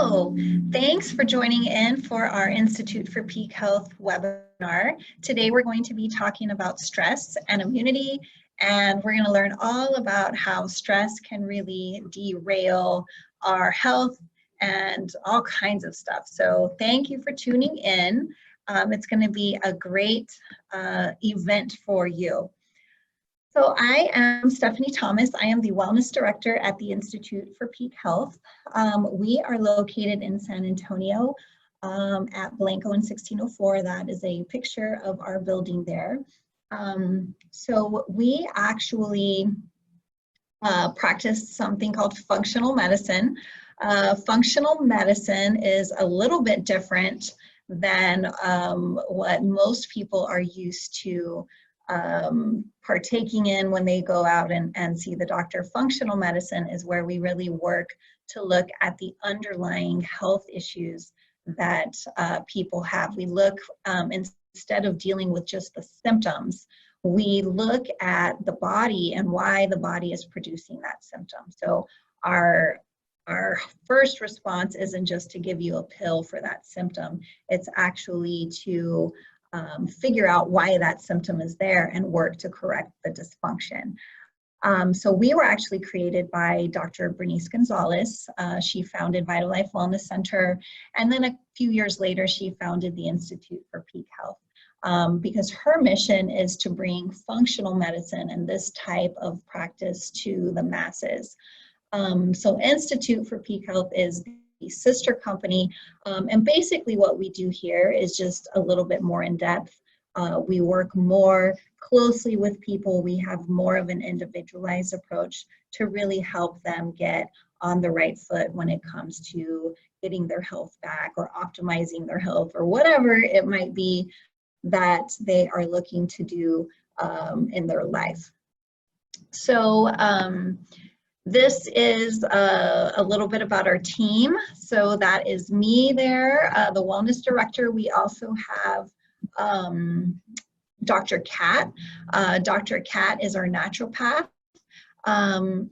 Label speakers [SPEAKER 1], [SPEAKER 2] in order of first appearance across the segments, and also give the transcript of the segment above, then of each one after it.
[SPEAKER 1] Hello, thanks for joining in for our Institute for Peak Health webinar. Today we're going to be talking about stress and immunity, and we're going to learn all about how stress can really derail our health and all kinds of stuff. So thank you for tuning in. It's going to be a great event for you. So I am Stephanie Thomas. I am the Wellness Director at the Institute for Peak Health. We are located in San Antonio at Blanco and 1604. That is a picture of our building there. So we actually practice something called functional medicine. Functional medicine is a little bit different than what most people are used to partaking in when they go out and see the doctor. Functional medicine is where we really work to look at the underlying health issues that people have. We look, instead of dealing with just the symptoms, we look at the body and why the body is producing that symptom. So our first response isn't just to give you a pill for that symptom. It's actually to figure out why that symptom is there and work to correct the dysfunction. So we were actually created by Dr. Bernice Gonzalez. She founded VitaLife Wellness Center, and then a few years later, she founded the Institute for Peak Health, because her mission is to bring functional medicine and this type of practice to the masses. So Institute for Peak Health is the sister company, and basically what we do here is just a little bit more in depth. We work more closely with people. We have more of an individualized approach to really help them get on the right foot when it comes to getting their health back or optimizing their health or whatever it might be that they are looking to do in their life. So this is a little bit about our team. So that is me there, the Wellness Director. We also have Dr. Kat. Dr. Kat is our naturopath.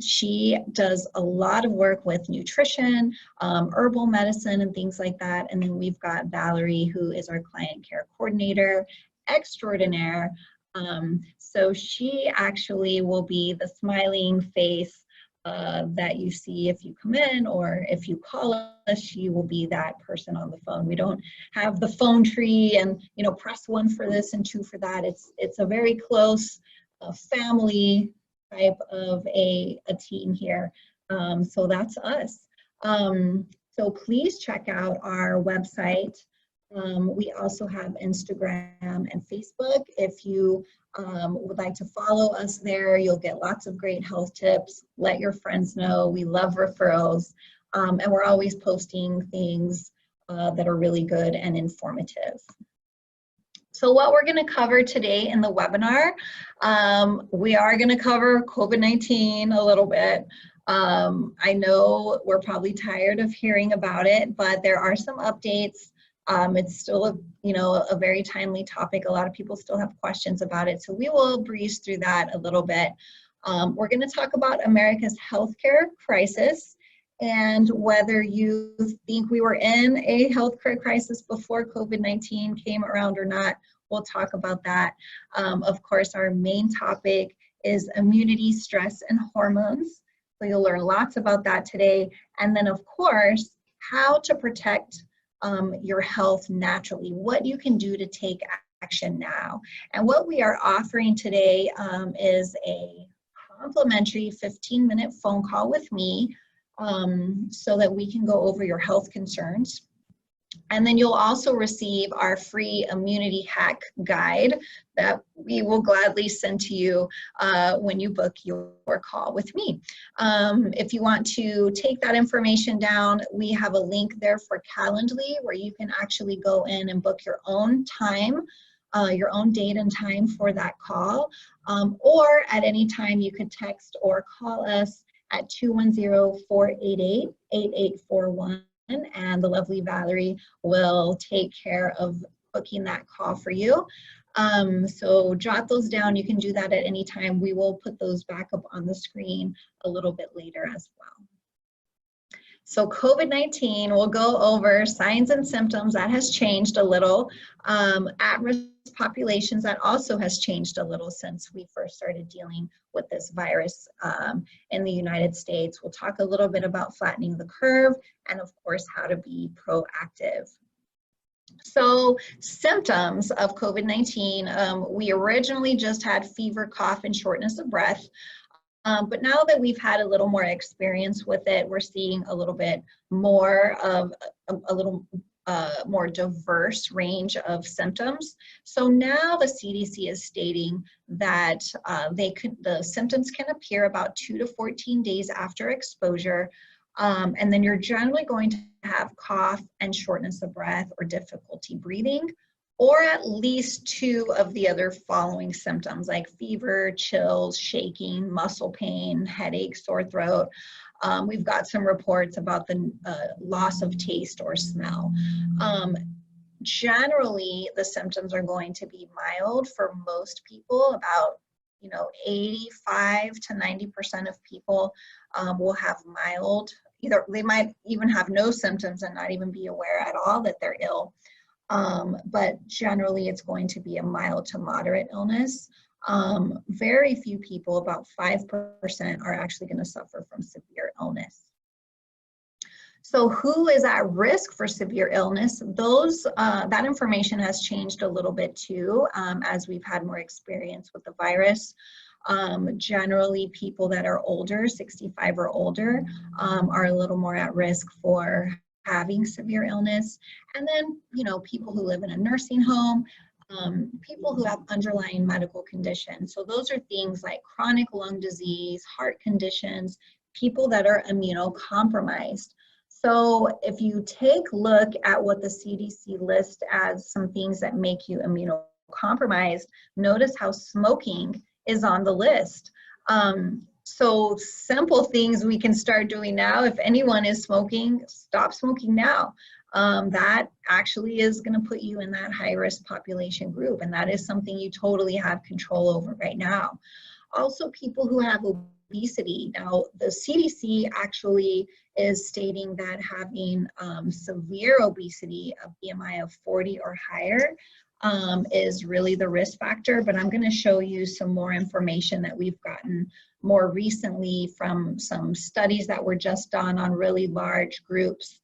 [SPEAKER 1] She does a lot of work with nutrition, herbal medicine, and things like that. And then we've got Valerie, who is our client care coordinator extraordinaire. So she actually will be the smiling face that you see if you come in, or if you call us, she will be that person on the phone. We don't have the phone tree and, you know, press 1 for this and 2 for that. It's a very close family type of a team here. So that's us. So please check out our website. We also have Instagram and Facebook. If you would like to follow us there, you'll get lots of great health tips. Let your friends know. We love referrals, and we're always posting things that are really good and informative. So what we're going to cover today in the webinar, we are going to cover COVID-19 a little bit. I know we're probably tired of hearing about it, but there are some updates. It's still a very timely topic. A lot of people still have questions about it, so we will breeze through that a little bit. We're going to talk about America's healthcare crisis and whether you think we were in a healthcare crisis before COVID-19 came around or not. We'll talk about that. Of course, our main topic is immunity, stress, and hormones. So you'll learn lots about that today. And then, of course, how to protect your health naturally, what you can do to take action now. And what we are offering today is a complimentary 15-minute phone call with me so that we can go over your health concerns. And then you'll also receive our free immunity hack guide that we will gladly send to you when you book your call with me. If you want to take that information down, we have a link there for Calendly where you can actually go in and book your own time, your own date and time for that call. Or at any time you could text or call us at 210-488-8841. And the lovely Valerie will take care of booking that call for you. So jot those down. You can do that at any time. We will put those back up on the screen a little bit later as well. So COVID-19, we'll go over signs and symptoms. That has changed a little. At-risk populations, that also has changed a little since we first started dealing with this virus in the United States. We'll talk a little bit about flattening the curve and, of course, how to be proactive. So symptoms of COVID-19, we originally just had fever, cough, and shortness of breath. But now that we've had a little more experience with it, we're seeing a little bit more of a little more diverse range of symptoms. So now the CDC is stating that the symptoms can appear about 2 to 14 days after exposure. And then you're generally going to have cough and shortness of breath or difficulty breathing, or at least 2 of the other following symptoms like fever, chills, shaking, muscle pain, headache, sore throat. We've got some reports about the loss of taste or smell. Generally, the symptoms are going to be mild for most people. About 85 to 90% of people will have mild, they might even have no symptoms and not even be aware at all that they're ill. But generally it's going to be a mild to moderate illness. Very few people, about 5%, are actually going to suffer from severe illness. So who is at risk for severe illness? That information has changed a little bit too, as we've had more experience with the virus. Generally, people that are older, 65 or older, are a little more at risk for having severe illness. And then, people who live in a nursing home, people who have underlying medical conditions. So those are things like chronic lung disease, heart conditions, people that are immunocompromised. So if you take a look at what the CDC lists as some things that make you immunocompromised, notice how smoking is on the list. So simple things we can start doing now. If anyone is smoking, stop smoking now. That actually is going to put you in that high-risk population group, and that is something you totally have control over right now. Also, people who have obesity. Now, the CDC actually is stating that having severe obesity, a BMI of 40 or higher, is really the risk factor, but I'm going to show you some more information that we've gotten more recently from some studies that were just done on really large groups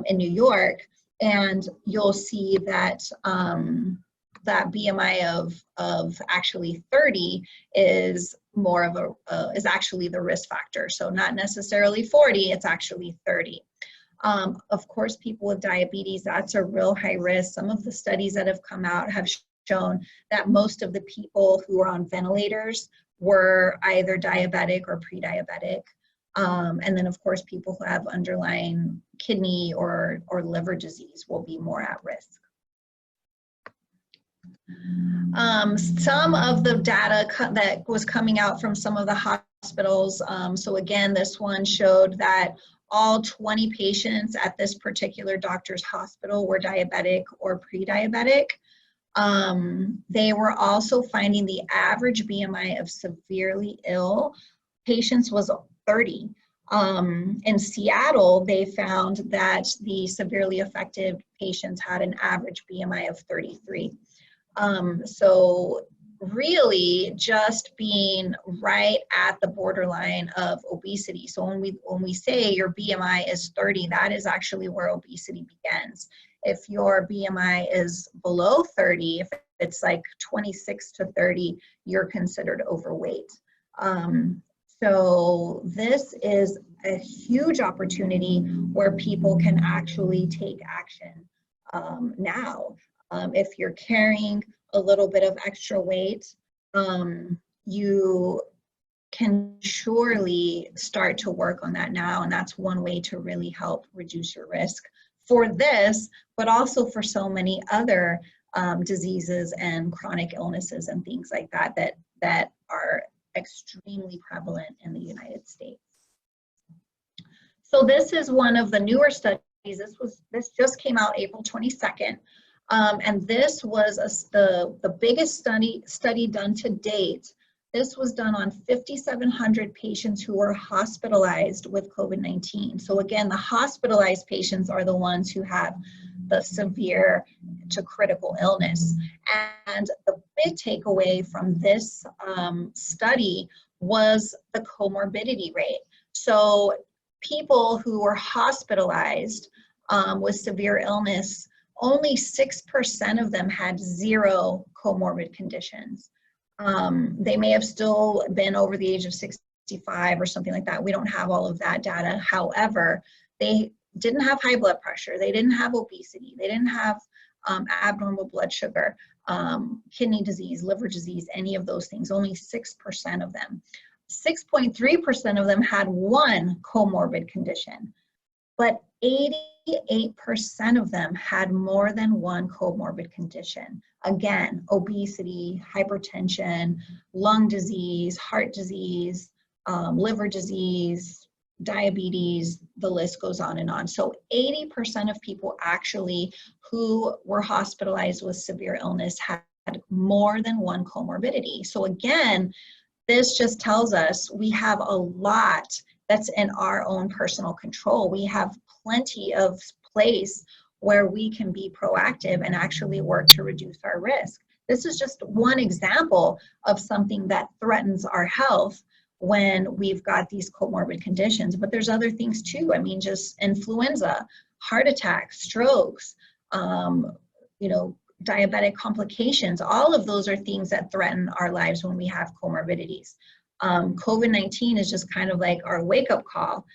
[SPEAKER 1] in New York, and you'll see that that BMI of actually 30 is more of is actually the risk factor. So not necessarily 40, it's actually 30. Of course, people with diabetes, that's a real high risk. Some of the studies that have come out have shown that most of the people who are on ventilators were either diabetic or pre-diabetic. And then, of course, people who have underlying kidney or liver disease will be more at risk. Some of the data that was coming out from some of the hospitals, so again, this one showed that all 20 patients at this particular doctor's hospital were diabetic or pre-diabetic. They were also finding the average BMI of severely ill patients was 30. In Seattle, they found that the severely affected patients had an average BMI of 33. So really just being right at the borderline of obesity. So when we say your BMI is 30, that is actually where obesity begins. If your BMI is below 30, if it's like 26 to 30, you're considered overweight. So this is a huge opportunity where people can actually take action now. If you're carrying a little bit of extra weight, you can surely start to work on that now, and that's one way to really help reduce your risk for this, but also for so many other diseases and chronic illnesses and things like that that are extremely prevalent in the United States. So this is one of the newer studies. This just came out April 22nd. And this was the biggest study done to date This was done on 5,700 patients who were hospitalized with COVID-19. So again, the hospitalized patients are the ones who have the severe to critical illness. And the big takeaway from this study was the comorbidity rate. So people who were hospitalized with severe illness, only 6% of them had zero comorbid conditions. They may have still been over the age of 65 or something like that. We don't have all of that data. However, they didn't have high blood pressure. They didn't have obesity. They didn't have abnormal blood sugar, kidney disease, liver disease, any of those things. Only 6% of them. 6.3% of them had one comorbid condition, but 88% of them had more than one comorbid condition. Again, obesity, hypertension, lung disease, heart disease, liver disease, diabetes, the list goes on and on. So 80% of people actually who were hospitalized with severe illness had more than one comorbidity. So again, this just tells us we have a lot that's in our own personal control. We have plenty of place where we can be proactive and actually work to reduce our risk. This is just one example of something that threatens our health when we've got these comorbid conditions, but there's other things too. I mean, just influenza, heart attacks, strokes, diabetic complications, all of those are things that threaten our lives when we have comorbidities. COVID-19 is just kind of like our wake-up call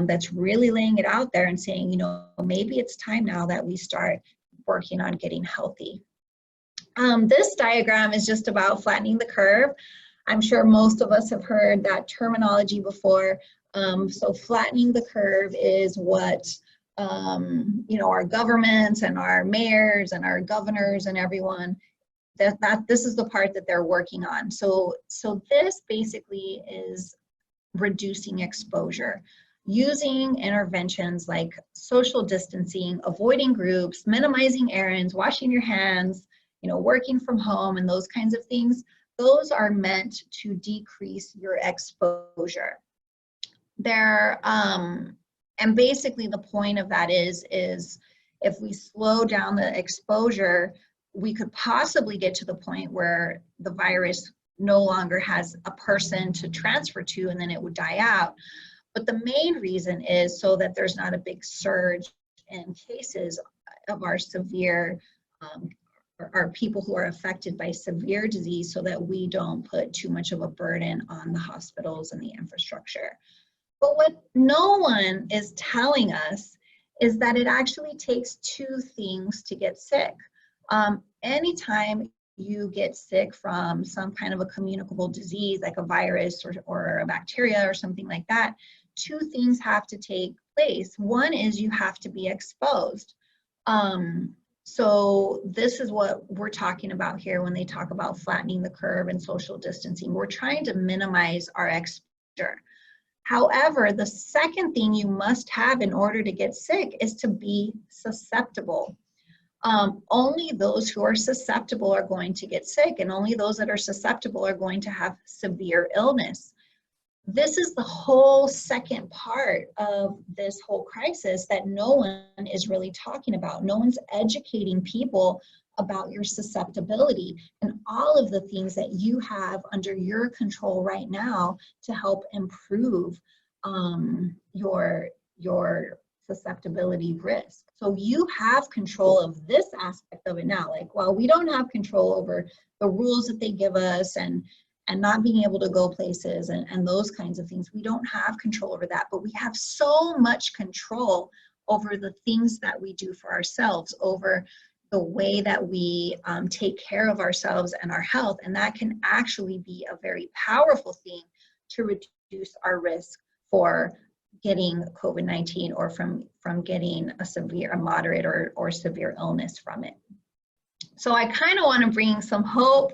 [SPEAKER 1] that's really laying it out there and saying, maybe it's time now that we start working on getting healthy. This diagram is just about flattening the curve. I'm sure most of us have heard that terminology before. So flattening the curve is what our governments and our mayors and our governors and everyone, this is the part that they're working on. So this basically is reducing exposure, using interventions like social distancing, avoiding groups, minimizing errands, washing your hands, working from home, and those kinds of things. Those are meant to decrease your exposure. And basically the point of that is if we slow down the exposure, we could possibly get to the point where the virus no longer has a person to transfer to and then it would die out. But the main reason is so that there's not a big surge in cases of our severe or people who are affected by severe disease, so that we don't put too much of a burden on the hospitals and the infrastructure. But what no one is telling us is that it actually takes two things to get sick. Anytime you get sick from some kind of a communicable disease like a virus or a bacteria or something like that, two things have to take place. One is you have to be exposed. So this is what we're talking about here when they talk about flattening the curve and social distancing. We're trying to minimize our exposure. However, the second thing you must have in order to get sick is to be susceptible. Only those who are susceptible are going to get sick, and only those that are susceptible are going to have severe illness. This is the whole second part of this whole crisis that no one is really talking about. No one's educating people about your susceptibility and all of the things that you have under your control right now to help improve your susceptibility risk. So you have control of this aspect of it now. Like, well, we don't have control over the rules that they give us and not being able to go places and those kinds of things. We don't have control over that, but we have so much control over the things that we do for ourselves, over the way that we take care of ourselves and our health. And that can actually be a very powerful thing to reduce our risk for getting COVID-19 or from getting a moderate or severe illness from it. So I kind of want to bring some hope.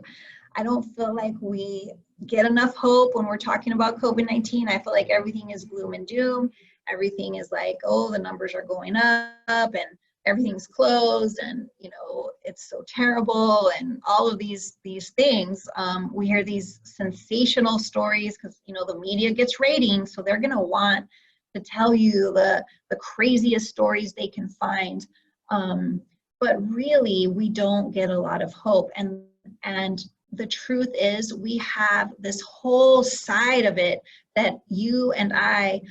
[SPEAKER 1] I don't feel like we get enough hope when we're talking about COVID-19. I feel like everything is gloom and doom. Everything is like, oh, the numbers are going up and everything's closed and, it's so terrible and all of these things. We hear these sensational stories because, the media gets ratings, so they're going to want to tell you the craziest stories they can find. But really, we don't get a lot of hope. And the truth is, we have this whole side of it that you and I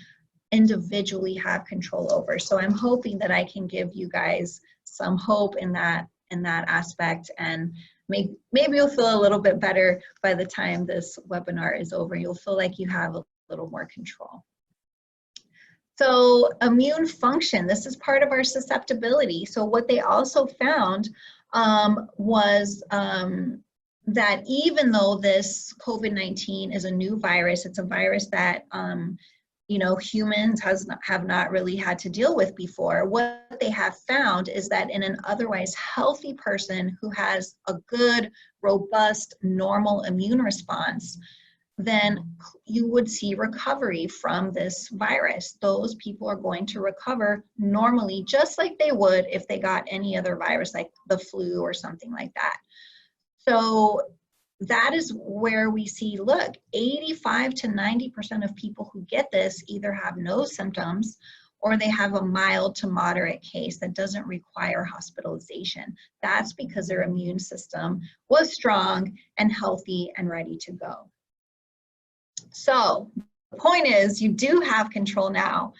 [SPEAKER 1] individually have control over. So I'm hoping that I can give you guys some hope in that aspect, and maybe you'll feel a little bit better by the time this webinar is over. You'll feel like you have a little more control. So immune function, this is part of our susceptibility. So what they also found was that even though this COVID-19 is a new virus, it's a virus that humans have not really had to deal with before. What they have found is that in an otherwise healthy person who has a good, robust, normal immune response, then you would see recovery from this virus. Those people are going to recover normally, just like they would if they got any other virus, like the flu or something like that. So that is where we see, look, 85 to 90% of people who get this either have no symptoms or they have a mild to moderate case that doesn't require hospitalization. That's because their immune system was strong and healthy and ready to go. So the point is, you do have control now.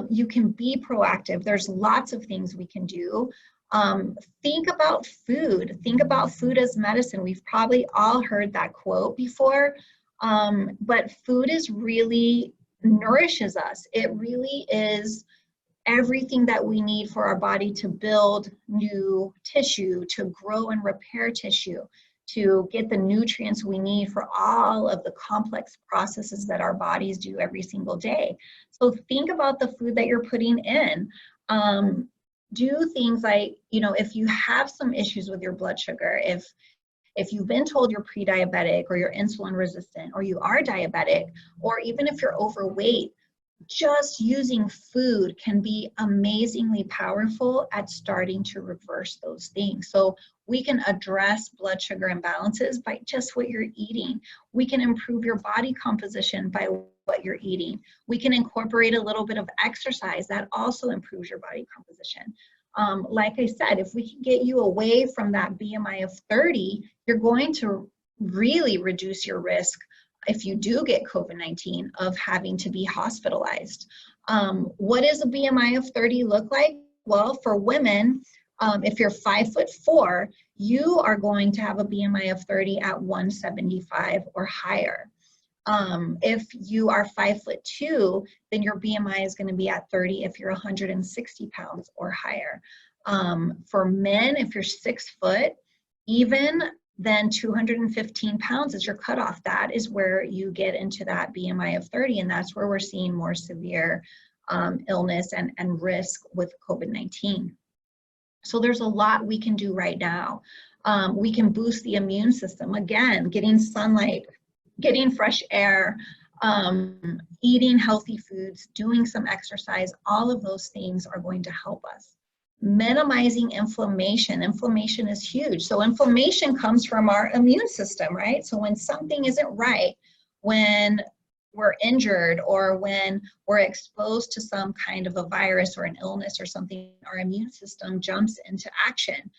[SPEAKER 1] You can be proactive. There's lots of things we can do. Think about food. Think about food as medicine. We've probably all heard that quote before, but food really nourishes us. It really is everything that we need for our body to build new tissue, to grow and repair tissue, to get the nutrients we need for all of the complex processes that our bodies do every single day. So think about the food that you're putting in. Do things like, if you have some issues with your blood sugar, if you've been told you're pre-diabetic or you're insulin resistant or you are diabetic, or even if you're overweight, just using food can be amazingly powerful at starting to reverse those things. So we can address blood sugar imbalances by just what you're eating. We can improve your body composition by what you're eating. We can incorporate a little bit of exercise that also improves your body composition. Like I said, if we can get you away from that BMI of 30, you're going to really reduce your risk if you do get COVID-19 of having to be hospitalized. What does a BMI of 30 look like? Well, for women, if you're 5'4", you are going to have a BMI of 30 at 175 or higher. If you are 5'2", then your BMI is going to be at 30 if you're 160 pounds or higher. For men, if you're 6 foot, even then 215 pounds is your cutoff. That is where you get into that BMI of 30, and that's where we're seeing more severe illness and risk with COVID-19. So there's a lot we can do right now. We can boost the immune system. Again, getting sunlight, getting fresh air, eating healthy foods, doing some exercise, all of those things are going to help us. Minimizing inflammation. Inflammation is huge. So inflammation comes from our immune system, right? So when something isn't right, when we're injured or when we're exposed to some kind of a virus or an illness or something, our immune system jumps into action.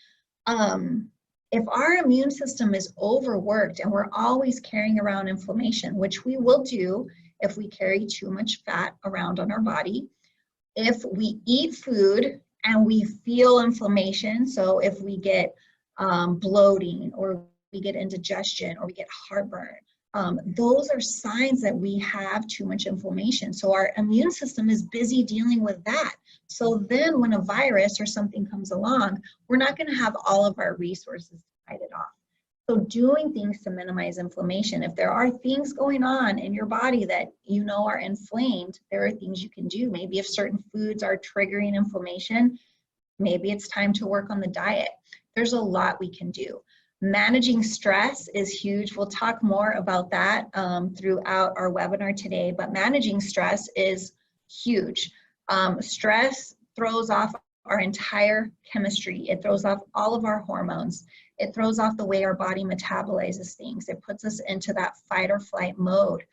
[SPEAKER 1] If our immune system is overworked and we're always carrying around inflammation, which we will do if we carry too much fat around on our body, if we eat food and we feel inflammation, so if we get bloating or we get indigestion or we get heartburn, those are signs that we have too much inflammation. So our immune system is busy dealing with that. So then when a virus or something comes along, we're not going to have all of our resources to fight it off. So doing things to minimize inflammation. If there are things going on in your body that you know are inflamed, there are things you can do. Maybe if certain foods are triggering inflammation, maybe it's time to work on the diet. There's a lot we can do. Managing stress is huge. We'll talk more about that throughout our webinar today, but managing stress is huge. Stress throws off our entire chemistry. It throws off all of our hormones. It throws off the way our body metabolizes things. It puts us into that fight or flight mode.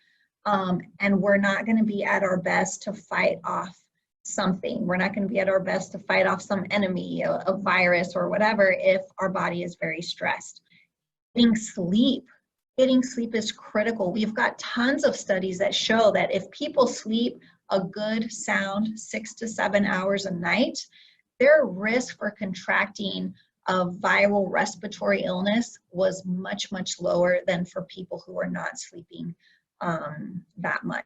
[SPEAKER 1] And we're not going to be at our best to fight off something. We're not going to be at our best to fight off some enemy, a virus or whatever, if our body is very stressed. Getting sleep is critical. We've got tons of studies that show that if people sleep a good sound 6 to 7 hours a night, their risk for contracting a viral respiratory illness was much, much lower than for people who are not sleeping that much.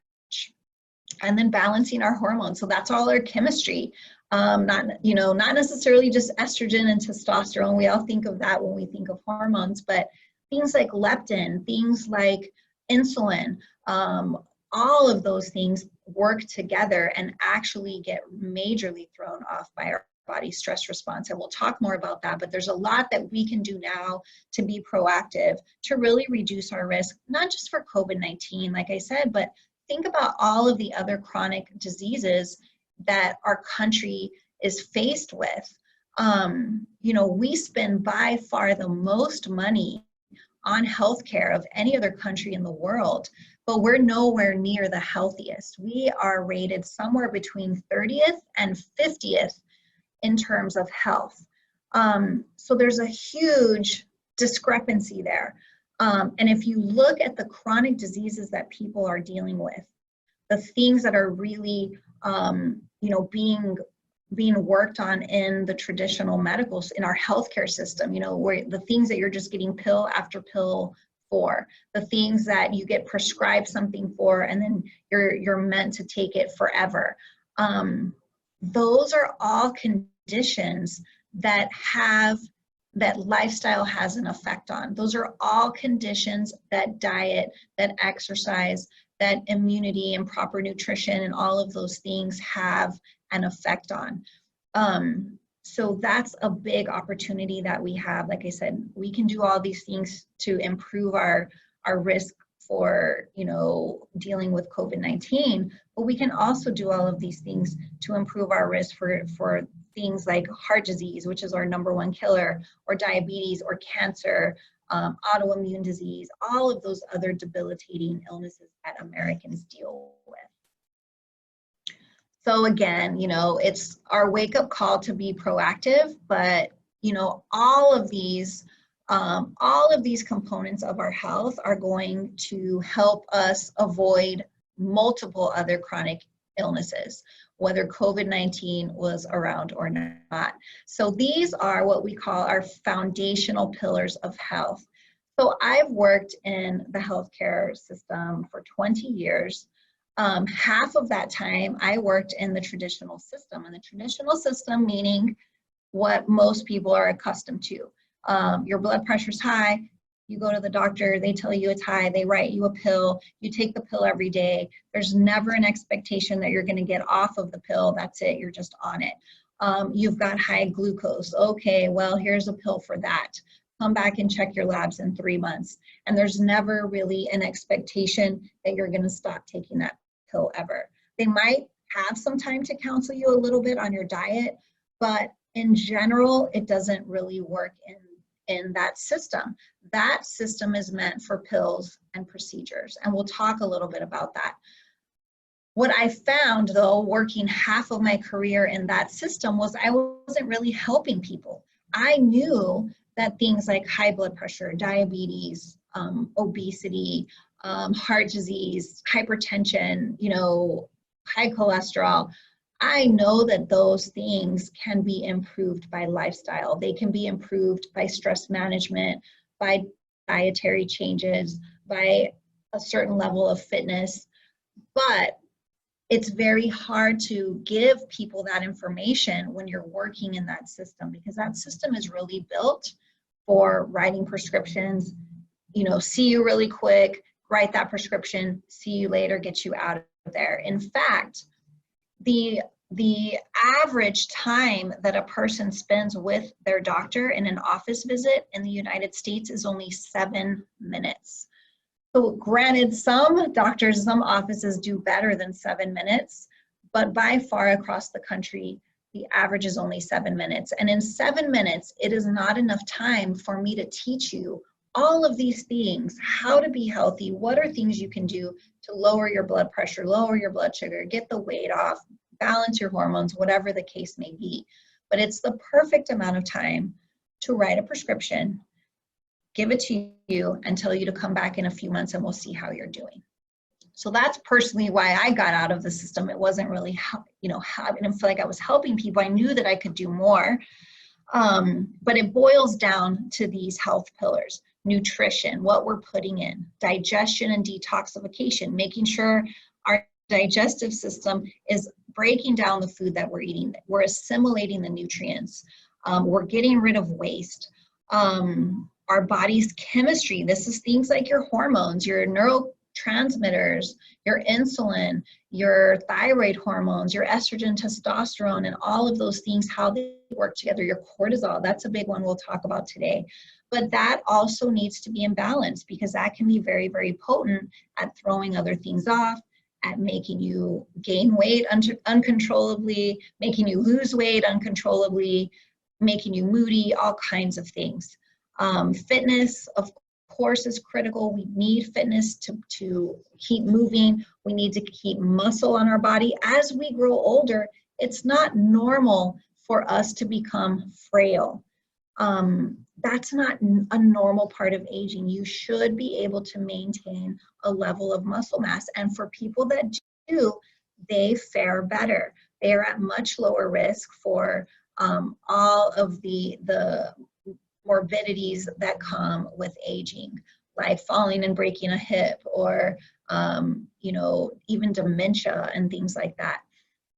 [SPEAKER 1] And then balancing our hormones. So that's all our chemistry. Not necessarily just estrogen and testosterone. We all think of that when we think of hormones, but things like leptin, things like insulin, all of those things work together and actually get majorly thrown off by our body's stress response. And we'll talk more about that, but there's a lot that we can do now to be proactive, to really reduce our risk, not just for COVID-19, like I said, but think about all of the other chronic diseases that our country is faced with. We spend by far the most money on healthcare of any other country in the world, but we're nowhere near the healthiest. We are rated somewhere between 30th and 50th in terms of health. So there's a huge discrepancy there. And if you look at the chronic diseases that people are dealing with, the things that are really, being worked on in the traditional medicals, in our healthcare system, where the things that you're just getting pill after pill for, the things that you get prescribed something for, and then you're meant to take it forever. Those are all conditions that lifestyle has an effect on. Those are all conditions that diet, that exercise, that immunity and proper nutrition and all of those things have an effect on. So that's a big opportunity that we have. Like I said, we can do all these things to improve our risk for dealing with COVID-19, but we can also do all of these things to improve our risk for things like heart disease, which is our #1 killer, or diabetes, or cancer, autoimmune disease, all of those other debilitating illnesses that Americans deal with. So again, it's our wake-up call to be proactive, but all of these components of our health are going to help us avoid multiple other chronic illnesses, whether COVID-19 was around or not. So these are what we call our foundational pillars of health. So I've worked in the healthcare system for 20 years. Half of that time I worked in the traditional system, and the traditional system meaning what most people are accustomed to. Your blood pressure's high, you go to the doctor, they tell you it's high, they write you a pill, you take the pill every day. There's never an expectation that you're going to get off of the pill. That's it, you're just on it. You've got high glucose. Okay, well, here's a pill for that. Come back and check your labs in 3 months. And there's never really an expectation that you're going to stop taking that pill ever. They might have some time to counsel you a little bit on your diet, but in general, it doesn't really work in that system. That system is meant for pills and procedures, and we'll talk a little bit about that. What I found, though, working half of my career in that system, was I wasn't really helping people. I knew that things like high blood pressure, diabetes, obesity, heart disease, hypertension, high cholesterol, I know that those things can be improved by lifestyle. They can be improved by stress management, by dietary changes, by a certain level of fitness. But it's very hard to give people that information when you're working in that system, because that system is really built for writing prescriptions, see you really quick, write that prescription, see you later, get you out of there. In fact, the average time that a person spends with their doctor in an office visit in the United States is only 7 minutes. So granted, some doctors, some offices do better than 7 minutes, but by far across the country, The average is only 7 minutes. And in 7 minutes, it is not enough time for me to teach you all of these things, how to be healthy, what are things you can do to lower your blood pressure, lower your blood sugar, get the weight off, balance your hormones, whatever the case may be. But it's the perfect amount of time to write a prescription, give it to you, and tell you to come back in a few months and we'll see how you're doing. So that's personally why I got out of the system. It wasn't really, I didn't feel like I was helping people. I knew that I could do more. But it boils down to these health pillars: nutrition, what we're putting in, digestion and detoxification, making sure our digestive system is breaking down the food that we're eating, we're assimilating the nutrients, we're getting rid of waste. Our body's chemistry, this is things like your hormones, your neurotransmitters, your insulin, your thyroid hormones, your estrogen, testosterone, and all of those things, how they work together, your cortisol, that's a big one we'll talk about today. But that also needs to be in balance, because that can be very, very potent at throwing other things off, at making you gain weight uncontrollably, making you lose weight uncontrollably, making you moody, all kinds of things. Fitness, of course, is critical. We need fitness to keep moving. We need to keep muscle on our body. As we grow older, it's not normal for us to become frail. That's not a normal part of aging. You should be able to maintain a level of muscle mass. And for people that do, they fare better. They are at much lower risk for all of the morbidities that come with aging, like falling and breaking a hip, or even dementia and things like that.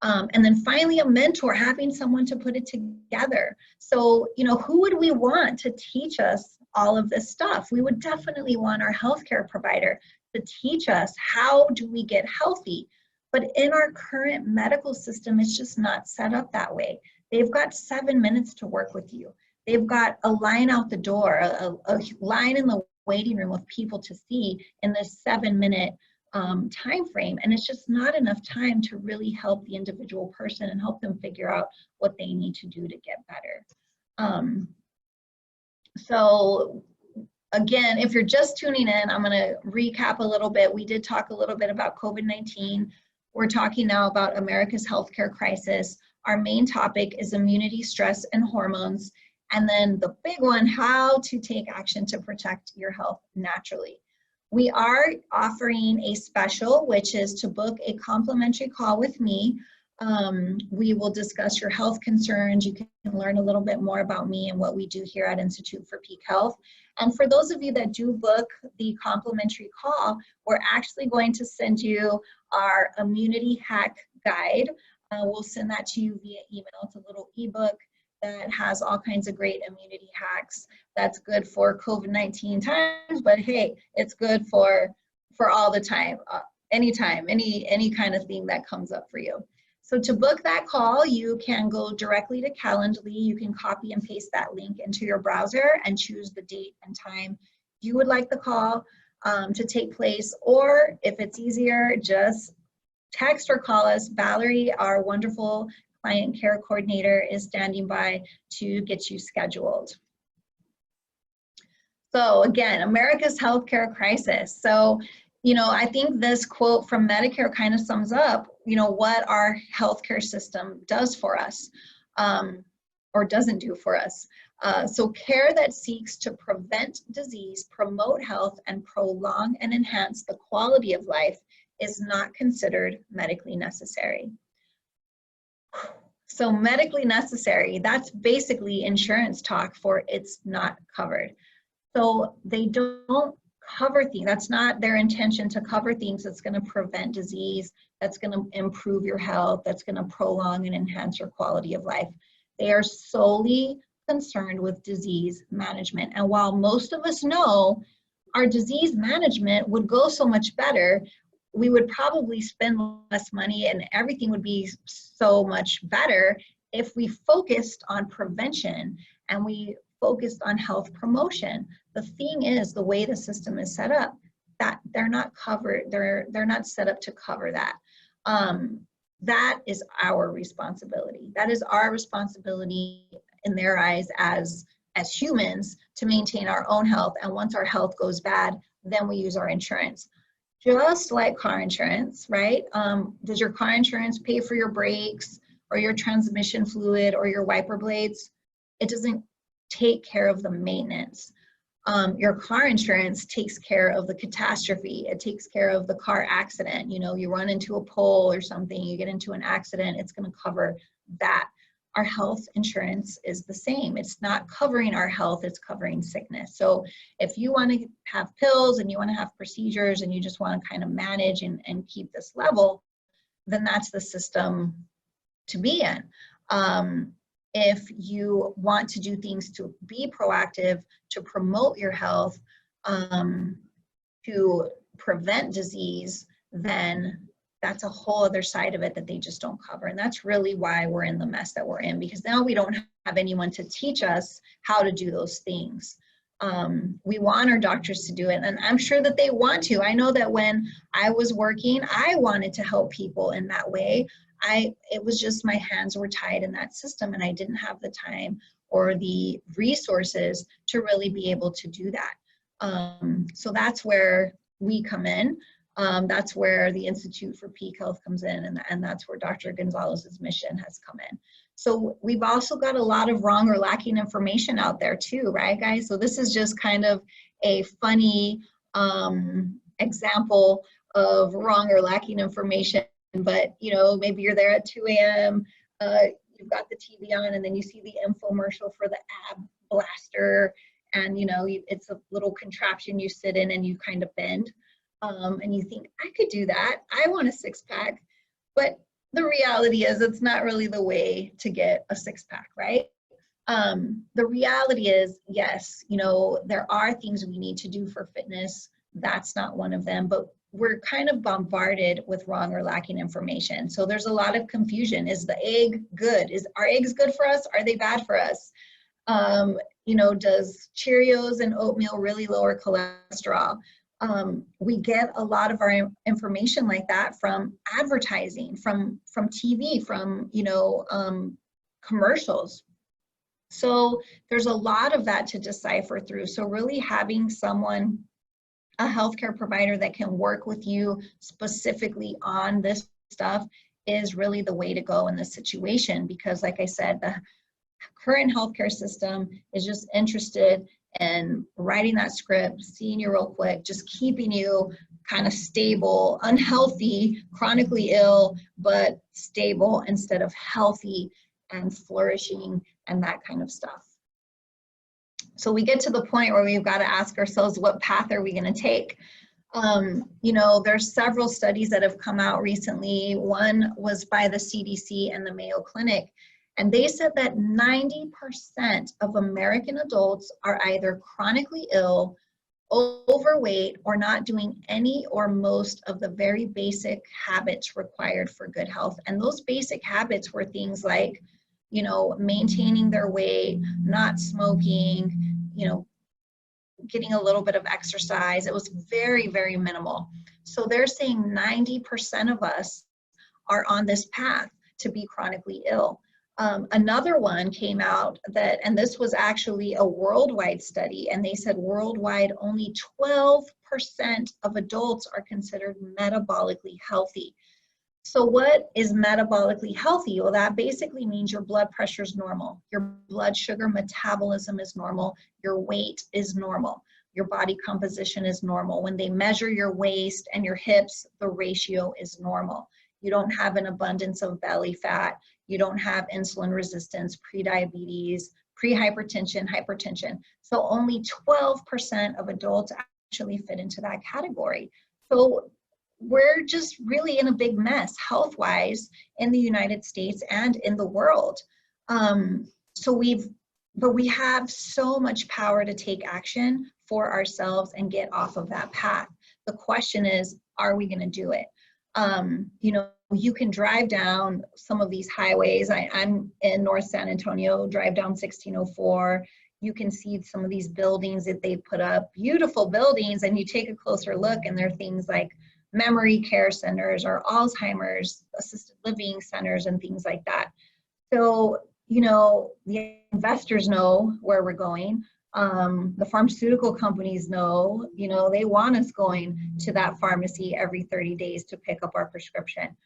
[SPEAKER 1] And then finally, a mentor, having someone to put it together. So, who would we want to teach us all of this stuff? We would definitely want our healthcare provider to teach us how do we get healthy. But in our current medical system, it's just not set up that way. They've got 7 minutes to work with you. They've got a line out the door, a line in the waiting room of people to see in this 7 minute time frame, and it's just not enough time to really help the individual person and help them figure out what they need to do to get better. So again, if you're just tuning in, I'm going to recap a little bit. We did talk a little bit about COVID-19. We're talking now about America's healthcare crisis. Our main topic is immunity, stress, and hormones. And then the big one, how to take action to protect your health naturally. We are offering a special, which is to book a complimentary call with me. We will discuss your health concerns. You can learn a little bit more about me and what we do here at Institute for Peak Health. And for those of you that do book the complimentary call, we're actually going to send you our immunity hack guide. We'll send that to you via email. It's a little ebook that has all kinds of great immunity hacks. That's good for COVID-19 times, but hey, it's good for all the time, anytime, any kind of thing that comes up for you. So to book that call, you can go directly to Calendly. You can copy and paste that link into your browser and choose the date and time you would like the call to take place. Or if it's easier, just text or call us. Valerie, our wonderful client care coordinator, is standing by to get you scheduled. So again, America's healthcare crisis. So, I think this quote from Medicare kind of sums up, what our healthcare system does for us, or doesn't do for us. So care that seeks to prevent disease, promote health, and prolong and enhance the quality of life is not considered medically necessary. So medically necessary, that's basically insurance talk for it's not covered. So they don't cover things. That's not their intention, to cover things that's going to prevent disease, that's going to improve your health, that's going to prolong and enhance your quality of life. They are solely concerned with disease management. And while most of us know our disease management would go so much better, we would probably spend less money and everything would be so much better if we focused on prevention and we focused on health promotion. The thing is, the way the system is set up, that they're not covered, they're not set up to cover that. that is our responsibility. That is our responsibility in their eyes as humans to maintain our own health. And once our health goes bad, then we use our insurance. Just like car insurance, right? Does your car insurance pay for your brakes or your transmission fluid or your wiper blades? It doesn't take care of the maintenance. Your car insurance takes care of the catastrophe. It takes care of the car accident. You know, you run into a pole or something, you get into an accident, it's going to cover that. Our health insurance is the same. It's not covering our health, it's covering sickness. So if you want to have pills and you want to have procedures and you just want to kind of manage and keep this level, then that's the system to be in. If you want to do things to be proactive, to promote your health, to prevent disease, then that's a whole other side of it that they just don't cover. And that's really why we're in the mess that we're in, because now we don't have anyone to teach us how to do those things. We want our doctors to do it, and I'm sure that they want to. I know that when I was working, I wanted to help people in that way. It was just my hands were tied in that system, and I didn't have the time or the resources to really be able to do that. So that's where we come in. That's where the Institute for Peak Health comes in, and that's where Dr. Gonzalez's mission has come in. So we've also got a lot of wrong or lacking information out there too, right, guys? So this is just kind of a funny example of wrong or lacking information. But, you know, maybe you're there at 2 a.m., you've got the TV on, and then you see the infomercial for the ab blaster, and, you know, it's a little contraption you sit in and you kind of bend. And you think, I could do that. I want a six-pack. But the reality is it's not really the way to get a six-pack, right? The reality is, yes, you know, there are things we need to do for fitness. That's not one of them, but we're kind of bombarded with wrong or lacking information. So there's a lot of confusion. Is the egg good? Are eggs good for us? Are they bad for us? You know, does Cheerios and oatmeal really lower cholesterol? We get a lot of our information like that from advertising, from TV, from, you know, commercials. So there's a lot of that to decipher through. So really having someone, a healthcare provider that can work with you specifically on this stuff is really the way to go in this situation, because like I said, the current healthcare system is just interested in writing that script, seeing you real quick, just keeping you kind of stable, unhealthy, chronically ill, but stable instead of healthy and flourishing and that kind of stuff. So we get to the point where we've got to ask ourselves, what path are we going to take? You know, there's several studies that have come out recently. One was by the CDC and the Mayo Clinic, and they said that 90% of American adults are either chronically ill, overweight, or not doing any or most of the very basic habits required for good health. And those basic habits were things like, you know, maintaining their weight, not smoking, you know, getting a little bit of exercise. It was very, very minimal. So they're saying 90% of us are on this path to be chronically ill. Another one came out that, and this was actually a worldwide study, and they said worldwide only 12% of adults are considered metabolically healthy. So what is metabolically healthy? Well, that basically means your blood pressure is normal, your blood sugar metabolism is normal, your weight is normal, your body composition is normal. When they measure your waist and your hips, the ratio is normal. You don't have an abundance of belly fat. You don't have insulin resistance, prediabetes, prehypertension, hypertension. So only 12% of adults actually fit into that category. So we're just really in a big mess health-wise in the United States and in the world. But we have so much power to take action for ourselves and get off of that path. The question is, are we going to do it? You know, you can drive down some of these highways. I'm in North San Antonio, drive down 1604. You can see some of these buildings that they put up, beautiful buildings, and you take a closer look and there are things like memory care centers or Alzheimer's assisted living centers and things like that. So, you know, the investors know where we're going. The pharmaceutical companies know, you know, they want us going to that pharmacy every 30 days to pick up our prescription.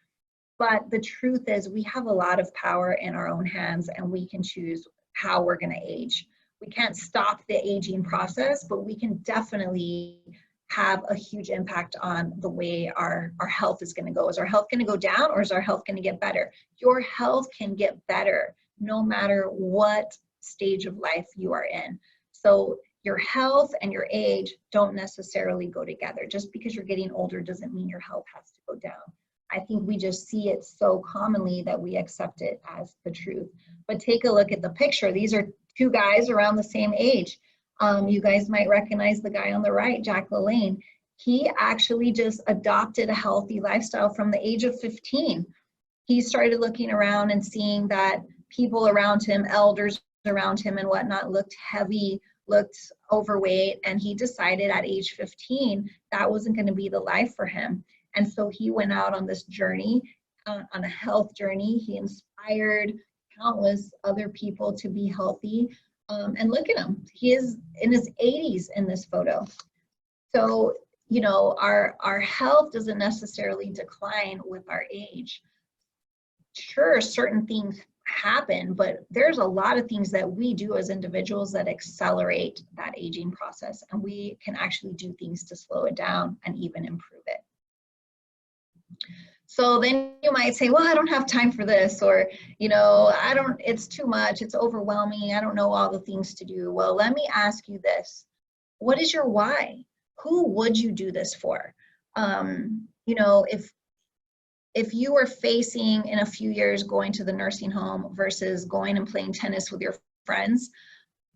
[SPEAKER 1] But the truth is we have a lot of power in our own hands, and we can choose how we're going to age. We can't stop the aging process, but we can definitely have a huge impact on the way our health is going to go. Is our health going to go down, or is our health going to get better? Your health can get better no matter what stage of life you are in. So your health and your age don't necessarily go together. Just because you're getting older doesn't mean your health has to go down. I think we just see it so commonly that we accept it as the truth. But take a look at the picture. These are two guys around the same age. You guys might recognize the guy on the right, Jack LaLanne. He actually just adopted a healthy lifestyle from the age of 15. He started looking around and seeing that people around him, elders around him and whatnot, looked heavy, looked overweight, and he decided at age 15 that wasn't going to be the life for him. And so he went out on this journey, on a health journey. He inspired countless other people to be healthy. And look at him. He is in his 80s in this photo. So, you know, our health doesn't necessarily decline with our age. Sure, certain things happen, but there's a lot of things that we do as individuals that accelerate that aging process, and we can actually do things to slow it down and even improve it. So then you might say, well, I don't have time for this, or, you know, it's too much, it's overwhelming, I don't know all the things to do. Well, let me ask you this. What is your why? Who would you do this for? You know, if you were facing in a few years going to the nursing home versus going and playing tennis with your friends,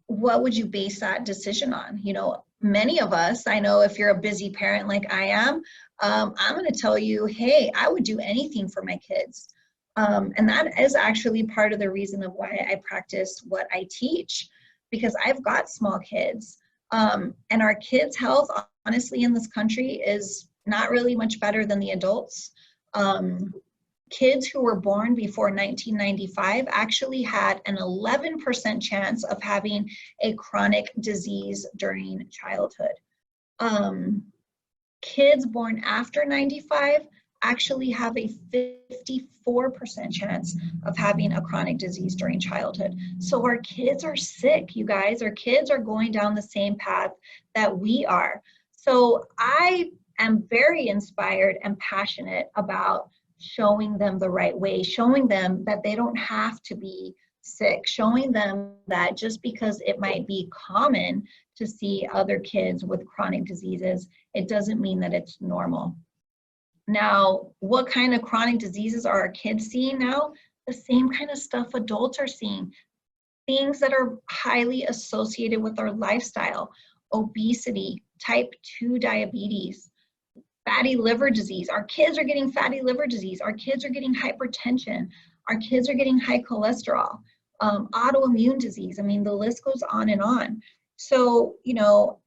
[SPEAKER 1] what would you base that decision on? You know, many of us, I know if you're a busy parent like I am, I'm going to tell you, hey, I would do anything for my kids. And that is actually part of the reason of why I practice what I teach, because I've got small kids. And our kids' health, honestly, in this country is not really much better than the adults. Kids who were born before 1995 actually had an 11% chance of having a chronic disease during childhood. Kids born after 95 actually have a 54% chance of having a chronic disease during childhood. So our kids are sick, you guys. Our kids are going down the same path that we are. So I am very inspired and passionate about showing them the right way, showing them that they don't have to be sick, showing them that just because it might be common to see other kids with chronic diseases, it doesn't mean that it's normal. Now, what kind of chronic diseases are our kids seeing now? The same kind of stuff adults are seeing. Things that are highly associated with our lifestyle: obesity, type 2 diabetes, fatty liver disease. Our kids are getting fatty liver disease. Our kids are getting hypertension. Our kids are getting high cholesterol, autoimmune disease. I mean, the list goes on and on. So, you know,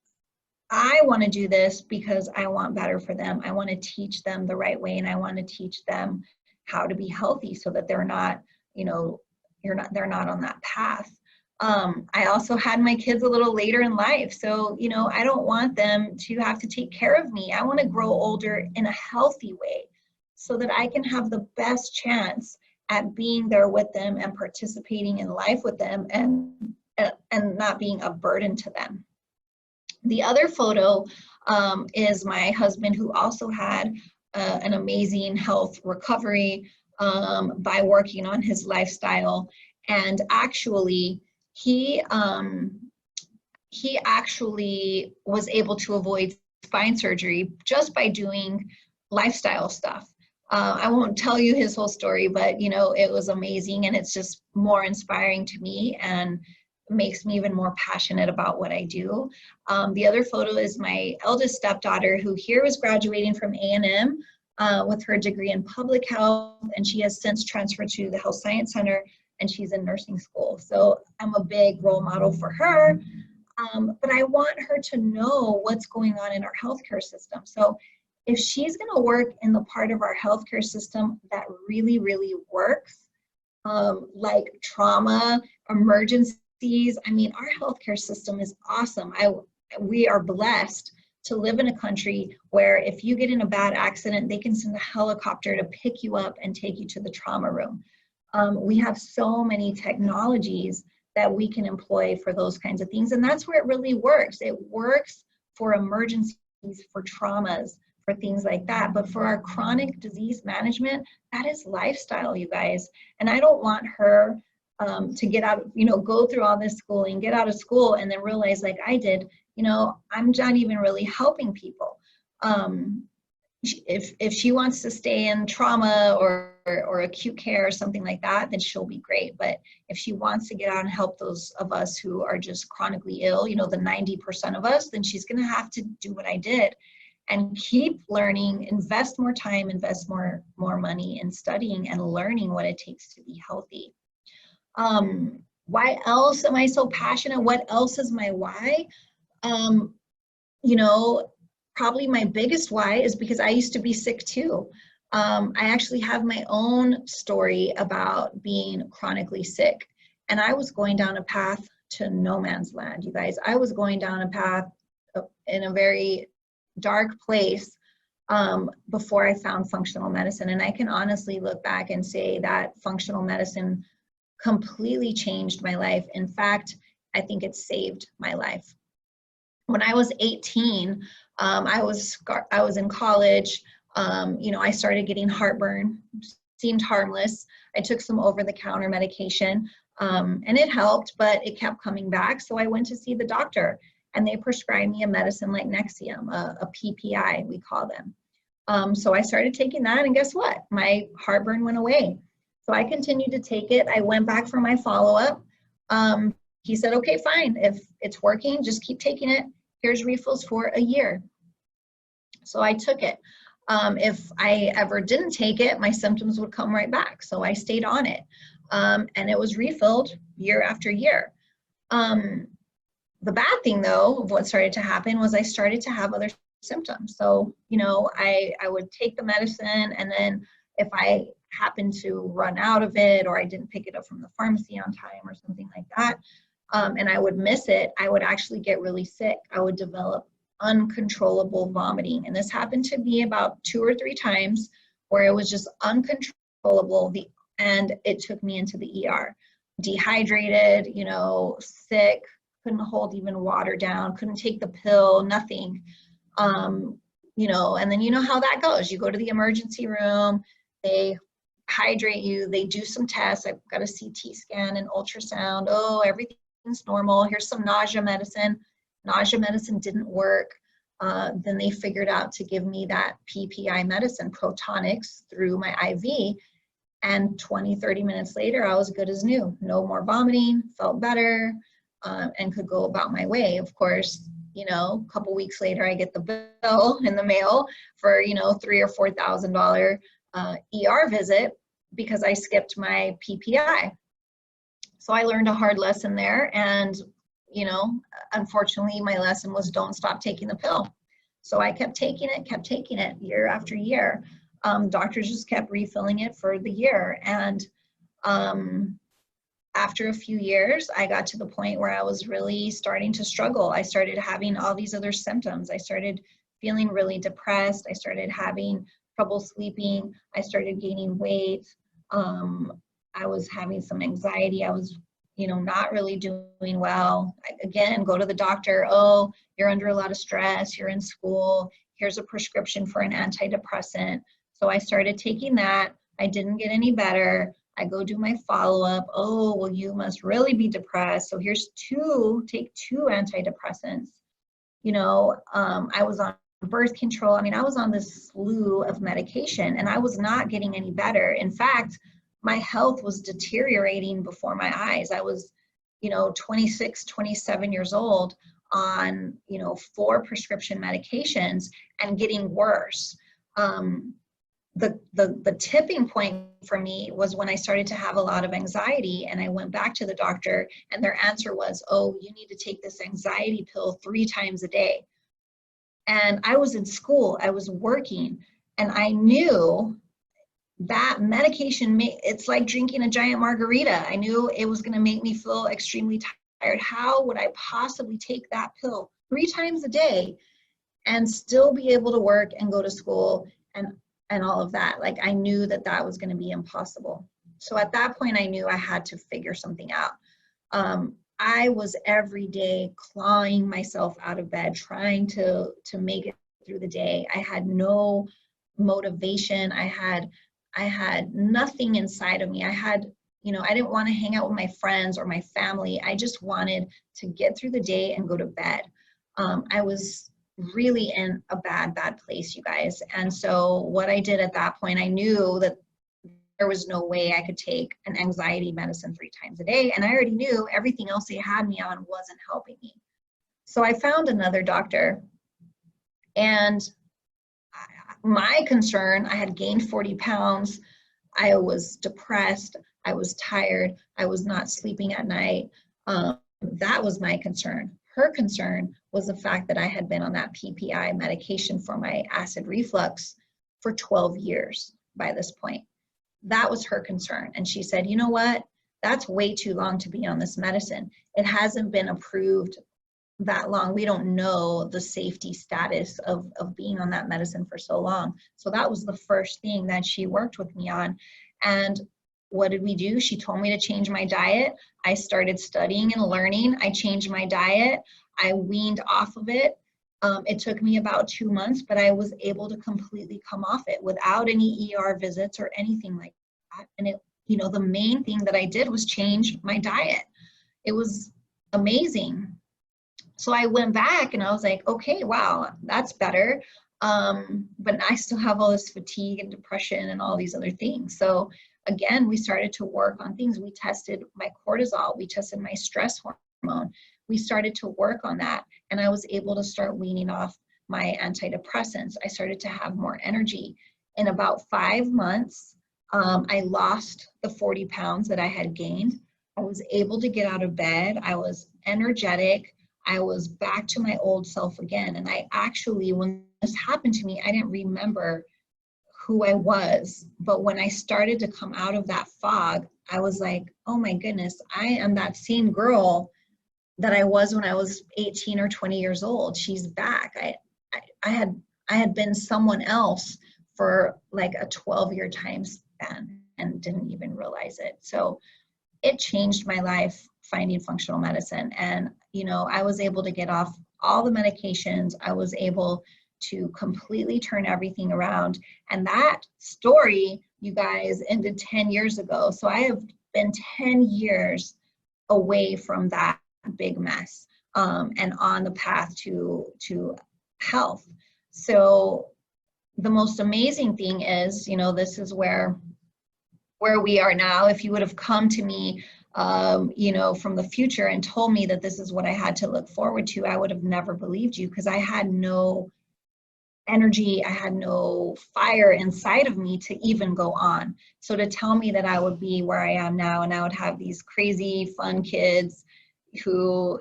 [SPEAKER 1] I want to do this because I want better for them. I want to teach them the right way, and I want to teach them how to be healthy so that they're not, you know, they're not on that path. I also had my kids a little later in life. So, you know, I don't want them to have to take care of me. I want to grow older in a healthy way so that I can have the best chance at being there with them and participating in life with them, and not being a burden to them. The other photo is my husband, who also had an amazing health recovery by working on his lifestyle. And actually, he actually was able to avoid spine surgery just by doing lifestyle stuff. I won't tell you his whole story, but you know, it was amazing, and it's just more inspiring to me and makes me even more passionate about what I do. The other photo is my eldest stepdaughter, who here was graduating from A&M with her degree in public health, and she has since transferred to the Health Science Center, and she's in nursing school. So I'm a big role model for her, but I want her to know what's going on in our healthcare system. So if she's going to work in the part of our healthcare system that really, really works, like trauma, emergencies, I mean, our healthcare system is awesome. We are blessed to live in a country where if you get in a bad accident, they can send a helicopter to pick you up and take you to the trauma room. We have so many technologies that we can employ for those kinds of things. And that's where it really works. It works for emergencies, for traumas, for things like that. But for our chronic disease management, that is lifestyle, you guys. And I don't want her to get out, go through all this schooling, get out of school, and then realize, like I did, I'm not even really helping people. If she wants to stay in trauma or acute care or something like that, then she'll be great. But if she wants to get out and help those of us who are just chronically ill, the 90% of us, then she's going to have to do what I did and keep learning, invest more time, invest more money in studying and learning what it takes to be healthy. Why else am I so passionate? What else is my why? Probably my biggest why is because I used to be sick too. I actually have my own story about being chronically sick. And I was going down a path to no man's land, you guys. I was going down a path in a very dark place before I found functional medicine. And I can honestly look back and say that functional medicine completely changed my life. In fact, I think it saved my life. When I was 18, I was in college. I started getting heartburn. Seemed harmless. I took some over-the-counter medication, and it helped, but it kept coming back. So I went to see the doctor, and they prescribed me a medicine like Nexium, a PPI, we call them. So I started taking that, and guess what? My heartburn went away. So I continued to take it. I went back for my follow-up. He said, okay, fine. If it's working, just keep taking it. Here's refills for a year. So I took it. If I ever didn't take it, my symptoms would come right back. So I stayed on it. And it was refilled year after year. The bad thing, though, of what started to happen was I started to have other symptoms. So, I would take the medicine, and then if I happened to run out of it, or I didn't pick it up from the pharmacy on time or something like that, and I would miss it, I would actually get really sick. I would develop uncontrollable vomiting. And this happened to me about 2 or 3 times where it was just uncontrollable, and it took me into the ER. Dehydrated, sick, couldn't hold even water down, couldn't take the pill, nothing. And then you know how that goes. You go to the emergency room, they hydrate you, they do some tests. I've got a CT scan and ultrasound. Oh, everything's normal. Here's some nausea medicine. Nausea medicine didn't work. Then they figured out to give me that PPI medicine, Protonix, through my IV. And 20, 30 minutes later, I was good as new. No more vomiting, felt better, and could go about my way. Of course, a couple weeks later, I get the bill in the mail for, $3,000 or $4,000 ER visit because I skipped my PPI. So I learned a hard lesson there. And, unfortunately, my lesson was don't stop taking the pill. So I kept taking it year after year. Doctors just kept refilling it for the year. And after a few years, I got to the point where I was really starting to struggle. I started having all these other symptoms. I started feeling really depressed. I started having trouble sleeping. I started gaining weight. I was having some anxiety. I was, not really doing well. Again, go to the doctor. Oh, you're under a lot of stress. You're in school. Here's a prescription for an antidepressant. So I started taking that. I didn't get any better. I go do my follow-up. Oh, well, you must really be depressed. So here's take 2 antidepressants. I was on birth control. I was on this slew of medication, and I was not getting any better. In fact, my health was deteriorating before my eyes. I was, 26, 27 years old on, 4 prescription medications and getting worse. The tipping point for me was when I started to have a lot of anxiety, and I went back to the doctor, and their answer was, oh, you need to take this anxiety pill 3 times a day. And I was in school, I was working, and I knew that medication, it's like drinking a giant margarita. I knew it was going to make me feel extremely tired. How would I possibly take that pill 3 times a day and still be able to work and go to school and all of that? Like, I knew that that was going to be impossible. So at that point, I knew I had to figure something out. I was every day clawing myself out of bed, trying to make it through the day. I had no motivation. I had nothing inside of me. I didn't want to hang out with my friends or my family. I just wanted to get through the day and go to bed. I was really in a bad place, you guys. And so what I did at that point, I knew that there was no way I could take an anxiety medicine 3 times a day. And I already knew everything else they had me on wasn't helping me. So I found another doctor, and my concern, I had gained 40 pounds. I was depressed. I was tired. I was not sleeping at night. That was my concern. Her concern was the fact that I had been on that PPI medication for my acid reflux for 12 years by this point. That was her concern. And she said, you know what? That's way too long to be on this medicine. It hasn't been approved that long. We don't know the safety status of being on that medicine for so long. So that was the first thing that she worked with me on. And what did we do? She told me to change my diet. I started studying and learning. I changed my diet. I weaned off of it. It took me about 2 months, but I was able to completely come off it without any ER visits or anything like that. And the main thing that I did was change my diet. It was amazing. So I went back and I was like, okay, wow, that's better. But I still have all this fatigue and depression and all these other things. So again, we started to work on things. We tested my cortisol. We tested my stress hormone. We started to work on that. And I was able to start weaning off my antidepressants. I started to have more energy. In about 5 months, I lost the 40 pounds that I had gained. I was able to get out of bed. I was energetic. I was back to my old self again. And I actually, when this happened to me, I didn't remember who I was. But when I started to come out of that fog, I was like, oh my goodness, I am that same girl that I was when I was 18 or 20 years old. She's back. I had been someone else for like a 12-year time span and didn't even realize it. So it changed my life, finding functional medicine. And, I was able to get off all the medications. I was able to completely turn everything around. And that story, you guys, ended 10 years ago. So I have been 10 years away from that big mess, and on the path to health. So the most amazing thing is, this is where we are now. If you would have come to me, from the future and told me that this is what I had to look forward to, I would have never believed you, because I had no energy, I had no fire inside of me to even go on. So to tell me that I would be where I am now, and I would have these crazy fun kids who,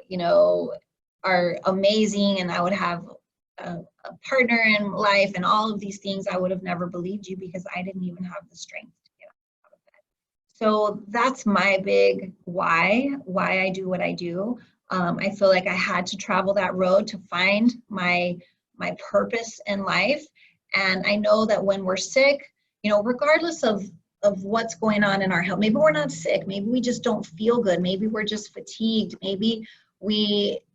[SPEAKER 1] are amazing, and I would have a partner in life and all of these things, I would have never believed you, because I didn't even have the strength to get out of bed. So that's my big why I do what I do. I feel like I had to travel that road to find my purpose in life. And I know that when we're sick, regardless of what's going on in our health, maybe we're not sick, maybe we just don't feel good, maybe we're just fatigued, maybe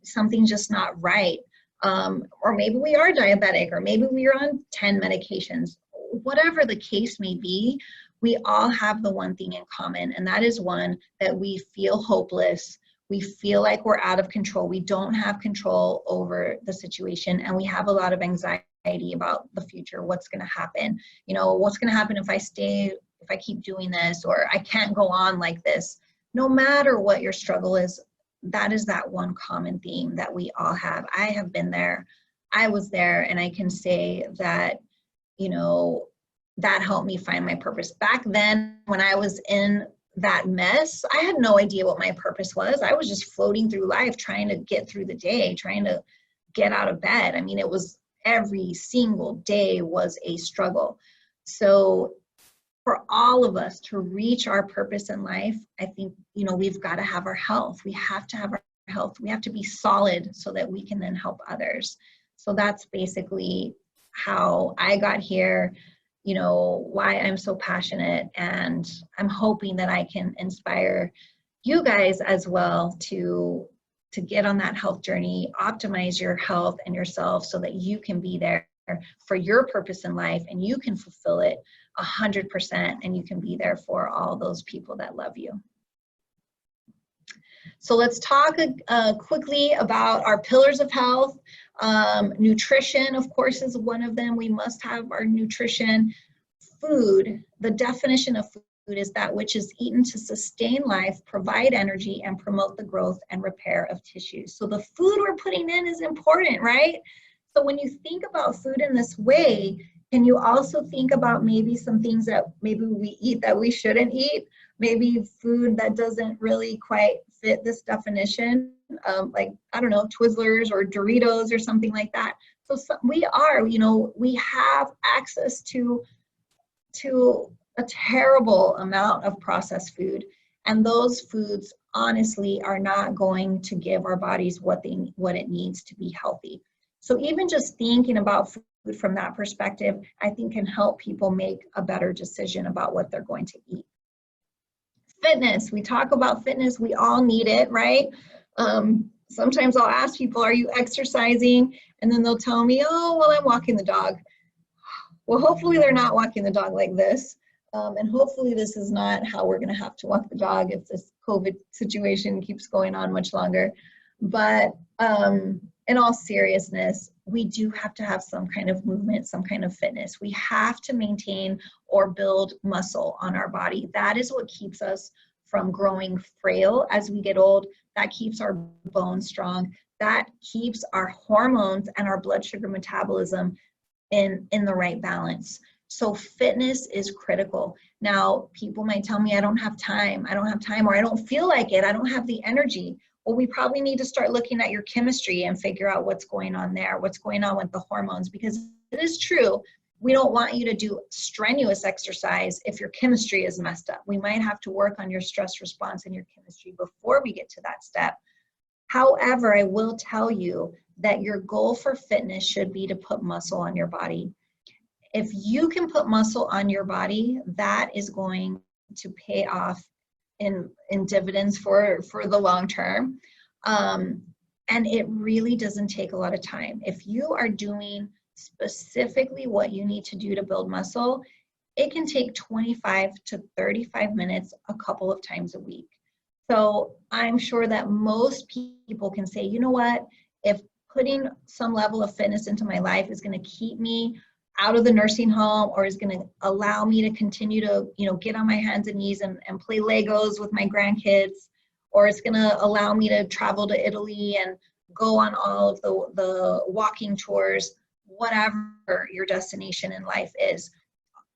[SPEAKER 1] something's just not right, or maybe we are diabetic, or maybe we are on 10 medications, whatever the case may be, we all have the one thing in common, and that is one, that we feel hopeless. We feel like we're out of control. We don't have control over the situation, and we have a lot of anxiety about the future. What's going to happen? What's going to happen if I keep doing this, or I can't go on like this? No matter what your struggle is, that is that one common theme that we all have. I have been there. I was there, and I can say that, that helped me find my purpose. Back then, when I was in that mess, I had no idea what my purpose was. I was just floating through life, trying to get through the day, trying to get out of bed. I mean, it was every single day was a struggle. So for all of us to reach our purpose in life, I think, you know, we've got to have our health. We have to have our health. We have to be solid so that we can then help others. So that's basically how I got here, you know, why I'm so passionate, and I'm hoping that I can inspire you guys as well to get on that health journey, optimize your health and yourself so that you can be there for your purpose in life and you can fulfill it 100%, and you can be there for all those people that love you. So let's talk quickly about our pillars of health. Nutrition, of course, is one of them. We must have our nutrition. Food, the definition of food is that which is eaten to sustain life, provide energy, and promote the growth and repair of tissues. So the food we're putting in is important, right? So when you think about food in this way, can you also think about maybe some things that maybe we eat that we shouldn't eat? Maybe food that doesn't really quite fit this definition, like, I don't know, Twizzlers or Doritos or something like that. So we are, you know, we have access to a terrible amount of processed food, and those foods honestly are not going to give our bodies what it needs to be healthy. So even just thinking about food from that perspective, I think can help people make a better decision about what they're going to eat. Fitness, we talk about fitness, we all need it, right? Sometimes I'll ask people, are you exercising? And then they'll tell me, oh, well, I'm walking the dog. Well, hopefully they're not walking the dog like this. And hopefully this is not how we're going to have to walk the dog if this COVID situation keeps going on much longer. But in all seriousness, we do have to have some kind of movement, some kind of fitness. We have to maintain or build muscle on our body. That is what keeps us from growing frail as we get old. That keeps our bones strong. That keeps our hormones and our blood sugar metabolism in the right balance. So fitness is critical. Now, people might tell me, I don't have time, or I don't feel like it, I don't have the energy. Well, we probably need to start looking at your chemistry and figure out what's going on there, what's going on with the hormones, because it is true, we don't want you to do strenuous exercise if your chemistry is messed up. We might have to work on your stress response and your chemistry before we get to that step. However, I will tell you that your goal for fitness should be to put muscle on your body. If you can put muscle on your body, that is going to pay off in dividends for the long term. And it really doesn't take a lot of time. If you are doing specifically what you need to do to build muscle, it can take 25 to 35 minutes a couple of times a week. So I'm sure that most people can say, you know what, if putting some level of fitness into my life is going to keep me out of the nursing home, or is going to allow me to continue to, you know, get on my hands and knees and play Legos with my grandkids, or it's going to allow me to travel to Italy and go on all of the walking tours, whatever your destination in life is.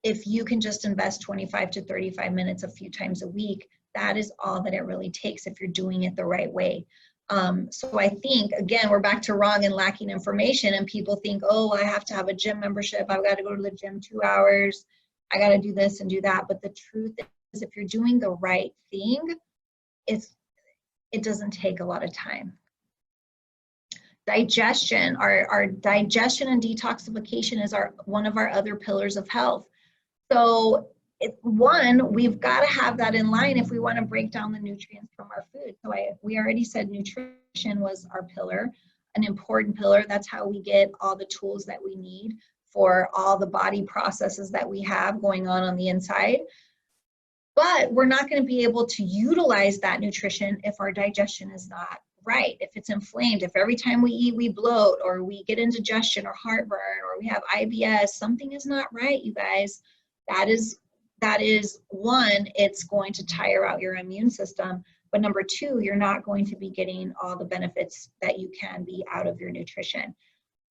[SPEAKER 1] If you can just invest 25 to 35 minutes a few times a week, that is all that it really takes if you're doing it the right way. So I think, again, we're back to wrong and lacking information, and people think, oh, I have to have a gym membership. I've got to go to the gym 2 hours. I got to do this and do that. But the truth is, if you're doing the right thing, it doesn't take a lot of time. Digestion, our digestion and detoxification is one of our other pillars of health. So we've got to have that in line if we want to break down the nutrients from our food. So we already said nutrition was our pillar, an important pillar. That's how we get all the tools that we need for all the body processes that we have going on the inside. But we're not going to be able to utilize that nutrition if our digestion is not right, if it's inflamed, if every time we eat we bloat, or we get indigestion or heartburn, or we have IBS, something is not right, you guys. That is one, it's going to tire out your immune system. But number two, you're not going to be getting all the benefits that you can be out of your nutrition.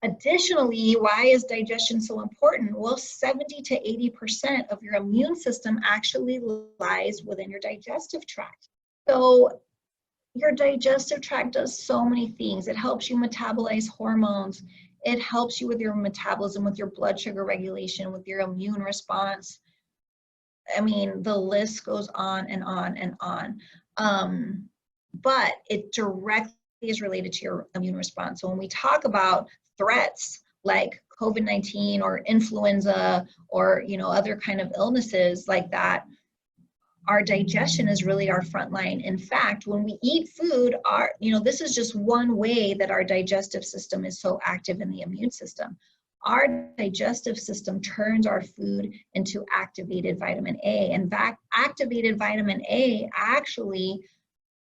[SPEAKER 1] Additionally, why is digestion so important? Well, 70 to 80% of your immune system actually lies within your digestive tract. So your digestive tract does so many things. It helps you metabolize hormones. It helps you with your metabolism, with your blood sugar regulation, with your immune response. I mean, the list goes on and on and on. But it directly is related to your immune response. So when we talk about threats like COVID-19 or influenza or, you know, other kind of illnesses like that, our digestion is really our front line. In fact, when we eat food, this is just one way that our digestive system is so active in the immune system. Our digestive system turns our food into activated vitamin A. In fact, activated vitamin A actually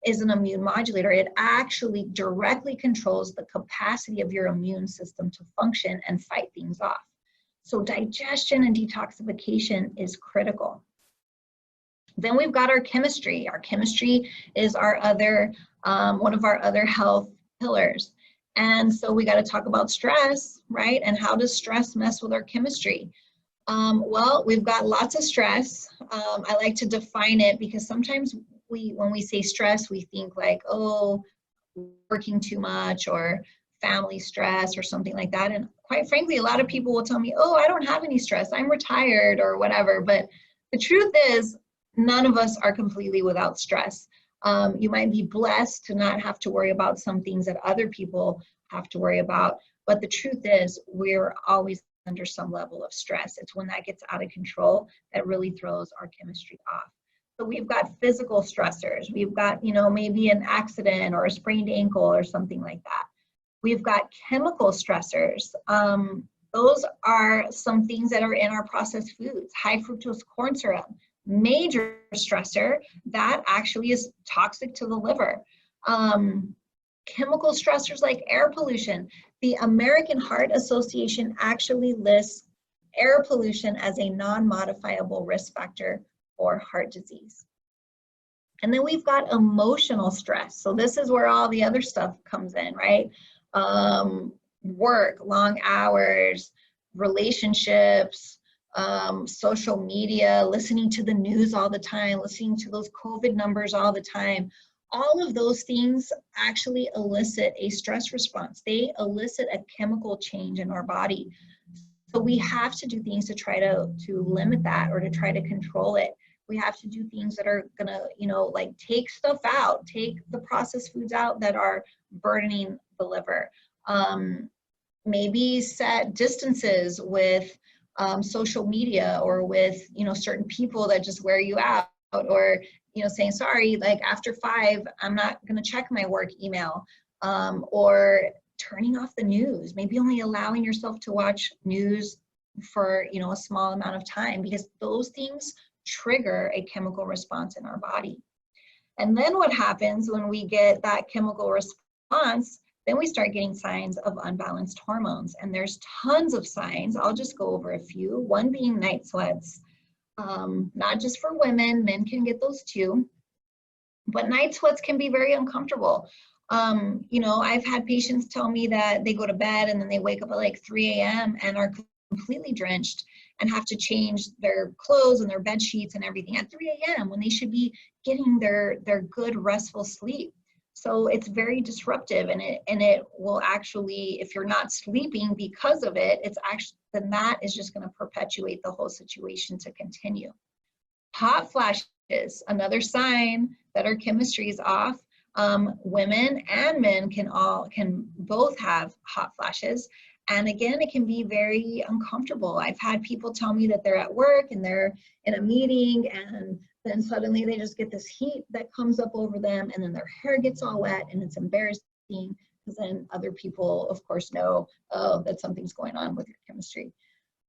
[SPEAKER 1] is an immune modulator. It actually directly controls the capacity of your immune system to function and fight things off. So digestion and detoxification is critical. Then we've got our chemistry. Our chemistry is our other, one of our other health pillars. And so we got to talk about stress, right? And how does stress mess with our chemistry? Well, we've got lots of stress. I like to define it because sometimes when we say stress, we think like, oh, working too much or family stress or something like that. And quite frankly, a lot of people will tell me, oh, I don't have any stress, I'm retired or whatever. But the truth is, none of us are completely without stress. You might be blessed to not have to worry about some things that other people have to worry about. But the truth is, we're always under some level of stress. It's when that gets out of control that really throws our chemistry off. So we've got physical stressors. We've got, maybe an accident or a sprained ankle or something like that. We've got chemical stressors. Those are some things that are in our processed foods. High fructose corn syrup, major stressor that actually is toxic to the liver. Chemical stressors like air pollution. The American Heart Association actually lists air pollution as a non-modifiable risk factor for heart disease. And then we've got emotional stress. So this is where all the other stuff comes in, right? Work, long hours, relationships, social media, listening to the news all the time, listening to those COVID numbers all the time. All of those things actually elicit a stress response. They elicit a chemical change in our body. So we have to do things to try to limit that or to try to control it. We have to do things that are gonna, like take stuff out, take the processed foods out that are burdening the liver. Maybe set distances with social media or with, certain people that just wear you out, or, saying, sorry, like after 5, I'm not gonna check my work email, or turning off the news, maybe only allowing yourself to watch news for, a small amount of time, because those things trigger a chemical response in our body. And then what happens when we get that chemical response, then we start getting signs of unbalanced hormones. And there's tons of signs. I'll just go over a few. One being night sweats, not just for women, men can get those too. But night sweats can be very uncomfortable. I've had patients tell me that they go to bed and then they wake up at like 3 a.m. and are completely drenched and have to change their clothes and their bed sheets and everything at 3 a.m. when they should be getting their good restful sleep. So it's very disruptive, and it will actually, if you're not sleeping because of it, then that is just going to perpetuate the whole situation to continue. Hot flashes, another sign that our chemistry is off. Women and men can both have hot flashes. And again, it can be very uncomfortable. I've had people tell me that they're at work and they're in a meeting, and then suddenly they just get this heat that comes up over them, and then their hair gets all wet, and it's embarrassing because then other people, of course, know, oh, that something's going on with your chemistry.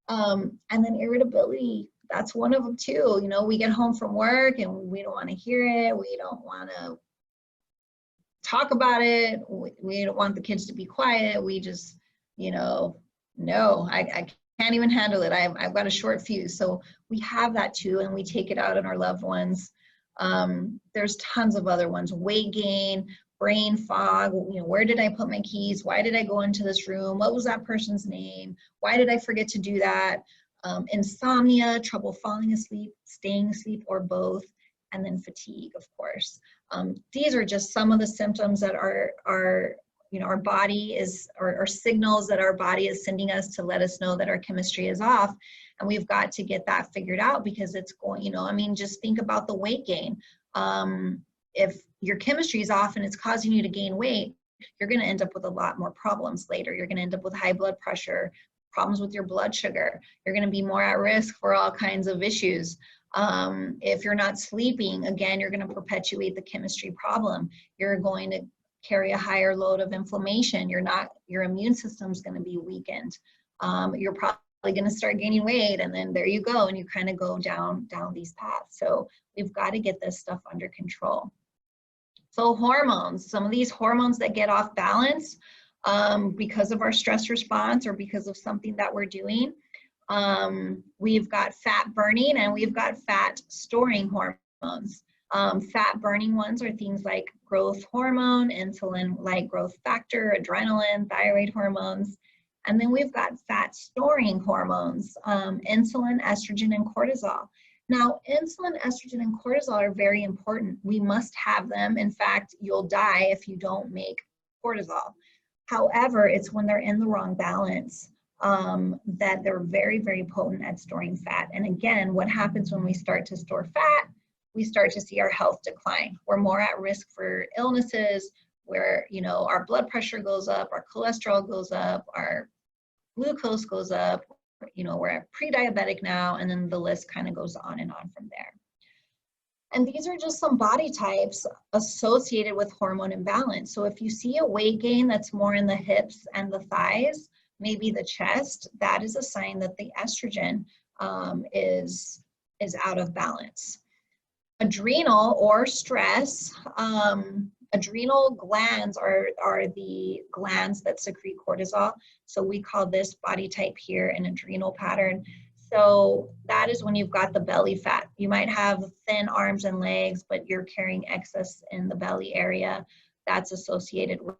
[SPEAKER 1] And then irritability, that's one of them too. We get home from work and we don't want to hear it. We don't want to talk about it. We don't want the kids to be quiet. We just, no, I can't even handle it. I've got a short fuse. So we have that too, and we take it out on our loved ones. There's tons of other ones: weight gain, brain fog. Where did I put my keys? Why did I go into this room? What was that person's name? Why did I forget to do that? Insomnia, trouble falling asleep, staying asleep, or both. And then fatigue, of course. These are just some of the symptoms that are you know, our body is, or signals that our body is sending us to let us know that our chemistry is off. And we've got to get that figured out, because it's going, you know, I mean, just think about the weight gain. If your chemistry is off and it's causing you to gain weight, you're going to end up with a lot more problems later. You're going to end up with high blood pressure, problems with your blood sugar. You're going to be more at risk for all kinds of issues. If you're not sleeping, again, you're going to perpetuate the chemistry problem. You're going to carry a higher load of inflammation. Your immune system's going to be weakened. You're probably going to start gaining weight, and then there you go, and you kind of go down these paths. So we've got to get this stuff under control. So hormones, some of these hormones that get off balance because of our stress response or because of something that we're doing. We've got fat burning and we've got fat storing hormones. Fat burning ones are things like growth hormone, insulin like growth factor, adrenaline, thyroid hormones. And then we've got fat storing hormones, insulin, estrogen, and cortisol. Now, insulin, estrogen, and cortisol are very important. We must have them. In fact, you'll die if you don't make cortisol. However, it's when they're in the wrong balance that they're very, very potent at storing fat. And again, what happens when we start to store fat? We start to see our health decline. We're more at risk for illnesses where, you know, our blood pressure goes up, our cholesterol goes up, our glucose goes up, you know, we're pre-diabetic now, and then the list kind of goes on and on from there. And these are just some body types associated with hormone imbalance. So if you see a weight gain that's more in the hips and the thighs, maybe the chest, that is a sign that the estrogen is out of balance. Adrenal or stress, adrenal glands are the glands that secrete cortisol. So we call this body type here an adrenal pattern. So that is when you've got the belly fat. You might have thin arms and legs, but you're carrying excess in the belly area. That's associated with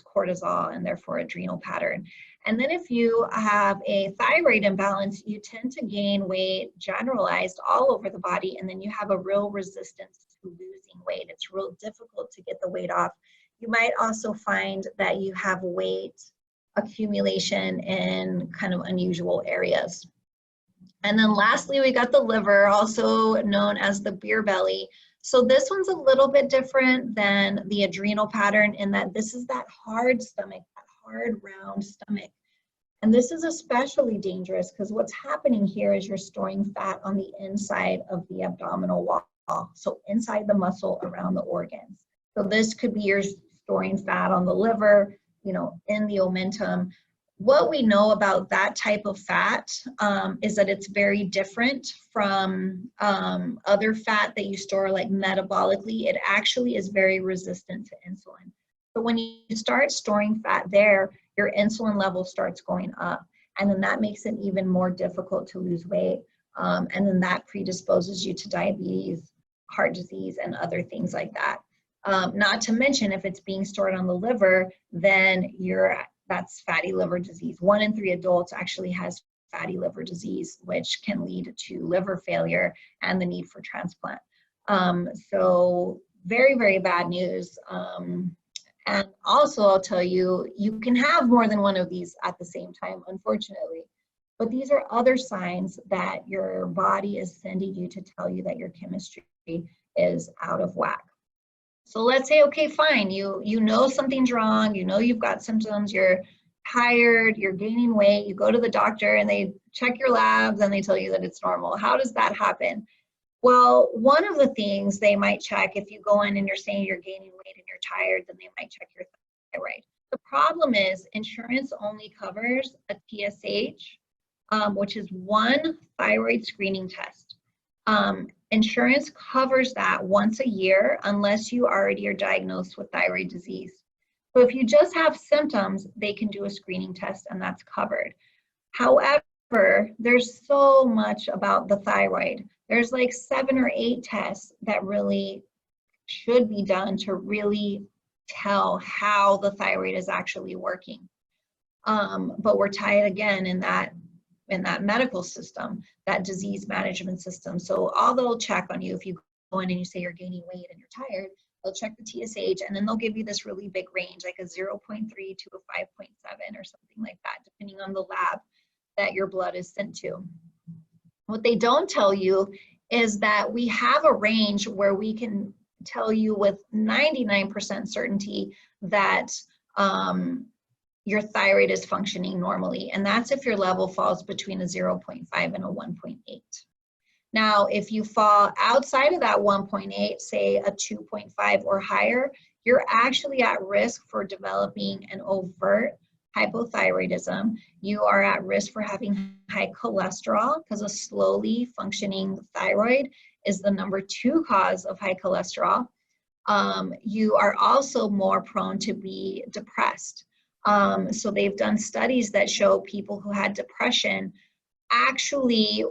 [SPEAKER 1] cortisol and therefore adrenal pattern. And then if you have a thyroid imbalance, you tend to gain weight generalized all over the body, and then you have a real resistance to losing weight. It's real difficult to get the weight off. You might also find that you have weight accumulation in kind of unusual areas. And then lastly, we got the liver, also known as the beer belly. So this one's a little bit different than the adrenal pattern in that this is that hard stomach, that hard round stomach. And this is especially dangerous because what's happening here is you're storing fat on the inside of the abdominal wall. So inside the muscle around the organs. So this could be you're storing fat on the liver, you know, in the omentum. What we know about that type of fat is that it's very different from other fat that you store like metabolically. It actually is very resistant to insulin. So when you start storing fat there, your insulin level starts going up. And then that makes it even more difficult to lose weight. And then that predisposes you to diabetes, heart disease, and other things like that. Not to mention if it's being stored on the liver, then that's fatty liver disease. 1 in 3 adults actually has fatty liver disease, which can lead to liver failure and the need for transplant. So very, very bad news. And also I'll tell you, you can have more than one of these at the same time, unfortunately. But these are other signs that your body is sending you to tell you that your chemistry is out of whack. So let's say, okay, fine, you know something's wrong, you know you've got symptoms, you're tired, you're gaining weight, you go to the doctor and they check your labs and they tell you that it's normal. How does that happen? Well, one of the things they might check if you go in and you're saying you're gaining weight and you're tired, then they might check your thyroid. The problem is insurance only covers a TSH, which is one thyroid screening test. Insurance covers that once a year unless you already are diagnosed with thyroid disease. So if you just have symptoms, they can do a screening test and that's covered. However, there's so much about the thyroid. There's like 7 or 8 tests that really should be done to really tell how the thyroid is actually working. But we're tied again in that medical system, that disease management system. So all they'll check on you if you go in and you say you're gaining weight and you're tired, they'll check the TSH, and then they'll give you this really big range, like a 0.3 to a 5.7 or something like that, depending on the lab that your blood is sent to. What they don't tell you is that we have a range where we can tell you with 99% certainty that your thyroid is functioning normally, and that's if your level falls between a 0.5 and a 1.8. Now, if you fall outside of that 1.8, say a 2.5 or higher, you're actually at risk for developing an overt hypothyroidism. You are at risk for having high cholesterol, because a slowly functioning thyroid is the #2 cause of high cholesterol. You are also more prone to be depressed. So they've done studies that show people who had depression, actually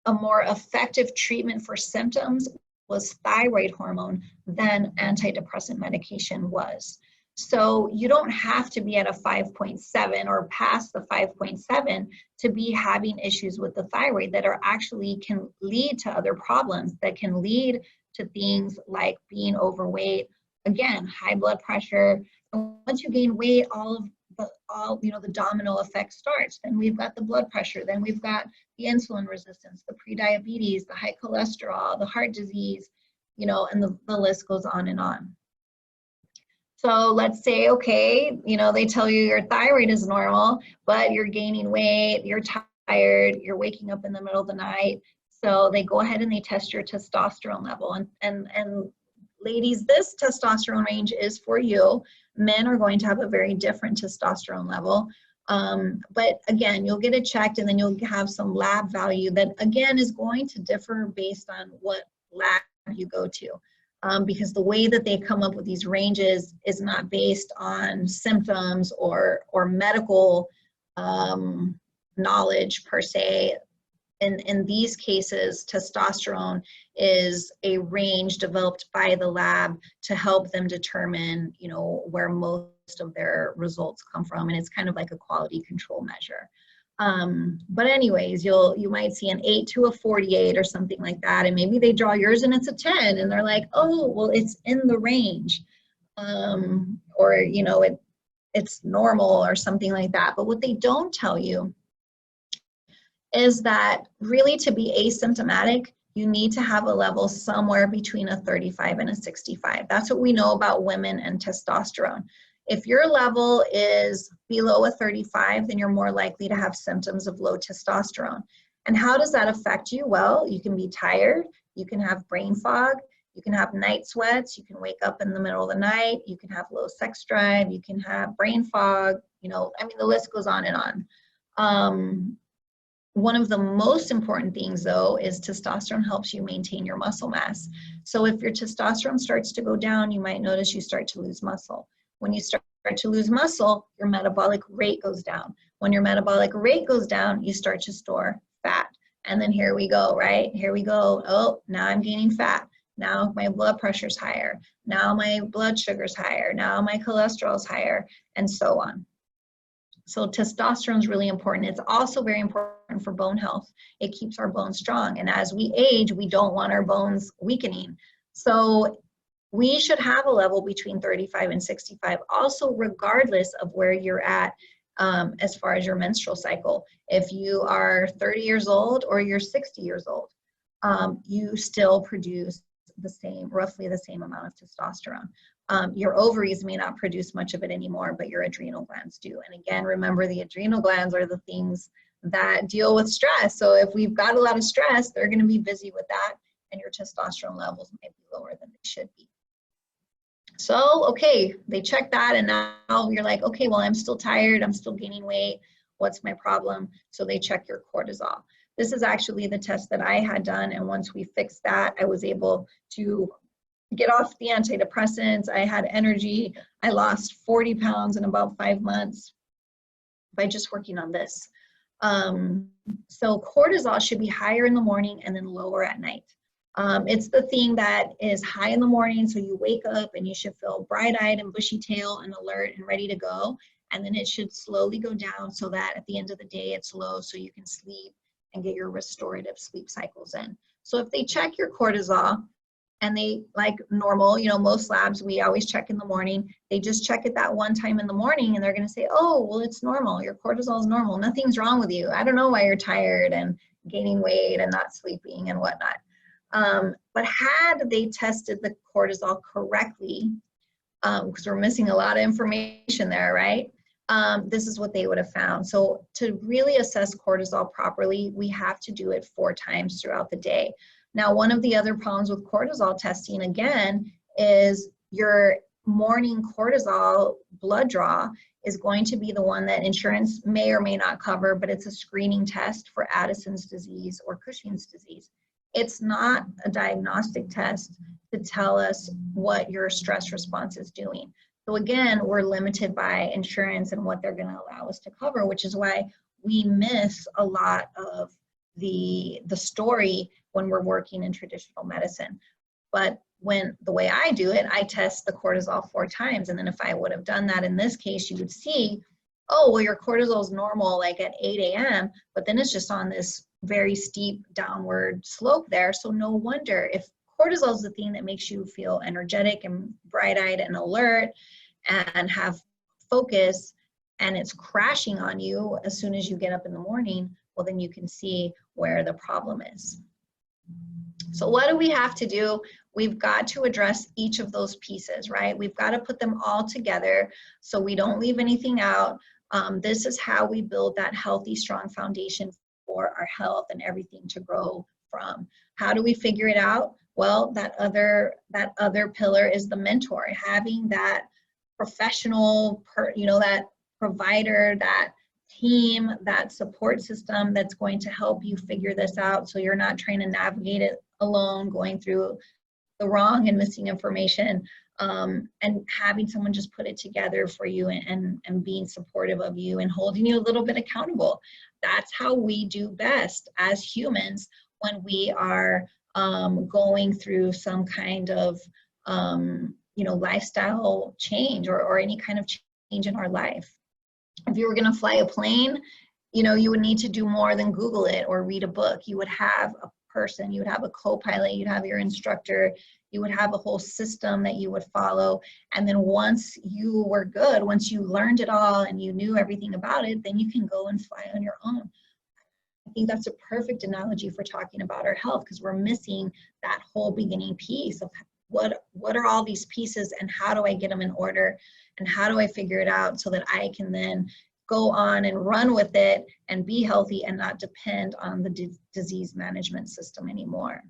[SPEAKER 1] a more effective treatment for symptoms was thyroid hormone than antidepressant medication was. So you don't have to be at a 5.7 or past the 5.7 to be having issues with the thyroid that are actually can lead to other problems, that can lead to things like being overweight, again, high blood pressure. And once you gain weight, the domino effect starts. Then we've got the blood pressure, then we've got the insulin resistance, the prediabetes, the high cholesterol, the heart disease, and the list goes on and on. So let's say, okay, they tell you your thyroid is normal, but you're gaining weight, you're tired, you're waking up in the middle of the night. So they go ahead and they test your testosterone level. And ladies, this testosterone range is for you. Men are going to have a very different testosterone level. But again, you'll get it checked, and then you'll have some lab value that, again, is going to differ based on what lab you go to. Because the way that they come up with these ranges is not based on symptoms or medical knowledge per se. In these cases, testosterone is a range developed by the lab to help them determine, where most of their results come from, and it's kind of like a quality control measure. But anyways, you might see an 8 to a 48 or something like that, and maybe they draw yours and it's a 10, and they're like, oh, well, it's in the range, or it's normal or something like that. But what they don't tell you is that really, to be asymptomatic, you need to have a level somewhere between a 35 and a 65. That's what we know about women and testosterone. If your level is below a 35, then you're more likely to have symptoms of low testosterone. And how does that affect you? Well, you can be tired, you can have brain fog, you can have night sweats, you can wake up in the middle of the night, you can have low sex drive, you can have brain fog, the list goes on and on. One of the most important things, though, is testosterone helps you maintain your muscle mass. So if your testosterone starts to go down, you might notice you start to lose muscle. When you start to lose muscle, your metabolic rate goes down. When your metabolic rate goes down, you start to store fat. And then here we go, right? Here we go. Oh, now I'm gaining fat. Now my blood pressure's higher. Now my blood sugar's higher. Now my cholesterol's higher, and so on. So testosterone is really important. It's also very important for bone health. It keeps our bones strong. And as we age, we don't want our bones weakening. So we should have a level between 35 and 65, also regardless of where you're at as far as your menstrual cycle. If you are 30 years old or you're 60 years old, you still produce roughly the same amount of testosterone. Your ovaries may not produce much of it anymore, but your adrenal glands do. And again, remember, the adrenal glands are the things that deal with stress. So if we've got a lot of stress, they're going to be busy with that, and your testosterone levels might be lower than they should be. So, okay, they check that, and now you're like, okay, well, I'm still tired, I'm still gaining weight, what's my problem? So they check your cortisol. This is actually the test that I had done, and once we fixed that, I was able to get off the antidepressants. I had energy. I lost 40 pounds in about 5 months by just working on this. So cortisol should be higher in the morning and then lower at night. It's the thing that is high in the morning, so you wake up and you should feel bright-eyed and bushy-tailed and alert and ready to go. And then it should slowly go down so that at the end of the day it's low, so you can sleep and get your restorative sleep cycles in. So if they check your cortisol and they, like normal, you know, most labs, we always check in the morning. They just check it that one time in the morning and they're going to say, oh, well, it's normal. Your cortisol is normal. Nothing's wrong with you. I don't know why you're tired and gaining weight and not sleeping and whatnot. But had they tested the cortisol correctly, because we're missing a lot of information there, right? This is what they would have found. So to really assess cortisol properly, we have to do it 4 times throughout the day. Now, one of the other problems with cortisol testing, again, is your morning cortisol blood draw is going to be the one that insurance may or may not cover, but it's a screening test for Addison's disease or Cushing's disease. It's not a diagnostic test to tell us what your stress response is doing. So again, we're limited by insurance and what they're going to allow us to cover, which is why we miss a lot of the story when we're working in traditional medicine. But when the way I do it, I test the cortisol 4 times. And then if I would have done that in this case, you would see, oh, well, your cortisol is normal like at 8 a.m., but then it's just on this very steep downward slope there. So no wonder if cortisol is the thing that makes you feel energetic and bright-eyed and alert and have focus, and it's crashing on you as soon as you get up in the morning, well, then you can see where the problem is. So what do we have to do? We've got to address each of those pieces, right? We've got to put them all together so we don't leave anything out. This is how we build that healthy, strong foundation for our health and everything to grow from. How do we figure it out? Well, that other pillar is the mentor, having that professional, that provider, that team, that support system that's going to help you figure this out so you're not trying to navigate it alone, going through the wrong and missing information, and having someone just put it together for you and being supportive of you and holding you a little bit accountable. That's how we do best as humans when we are going through some kind of lifestyle change or any kind of change in our life. If you were going to fly a plane, you would need to do more than Google it or read a book. You would have a person, you would have a co-pilot, you'd have your instructor, you would have a whole system that you would follow. And then once you were good, once you learned it all and you knew everything about it, then you can go and fly on your own. I think that's a perfect analogy for talking about our health, because we're missing that whole beginning piece of what are all these pieces and how do I get them in order and how do I figure it out so that I can then go on and run with it and be healthy and not depend on the disease management system anymore.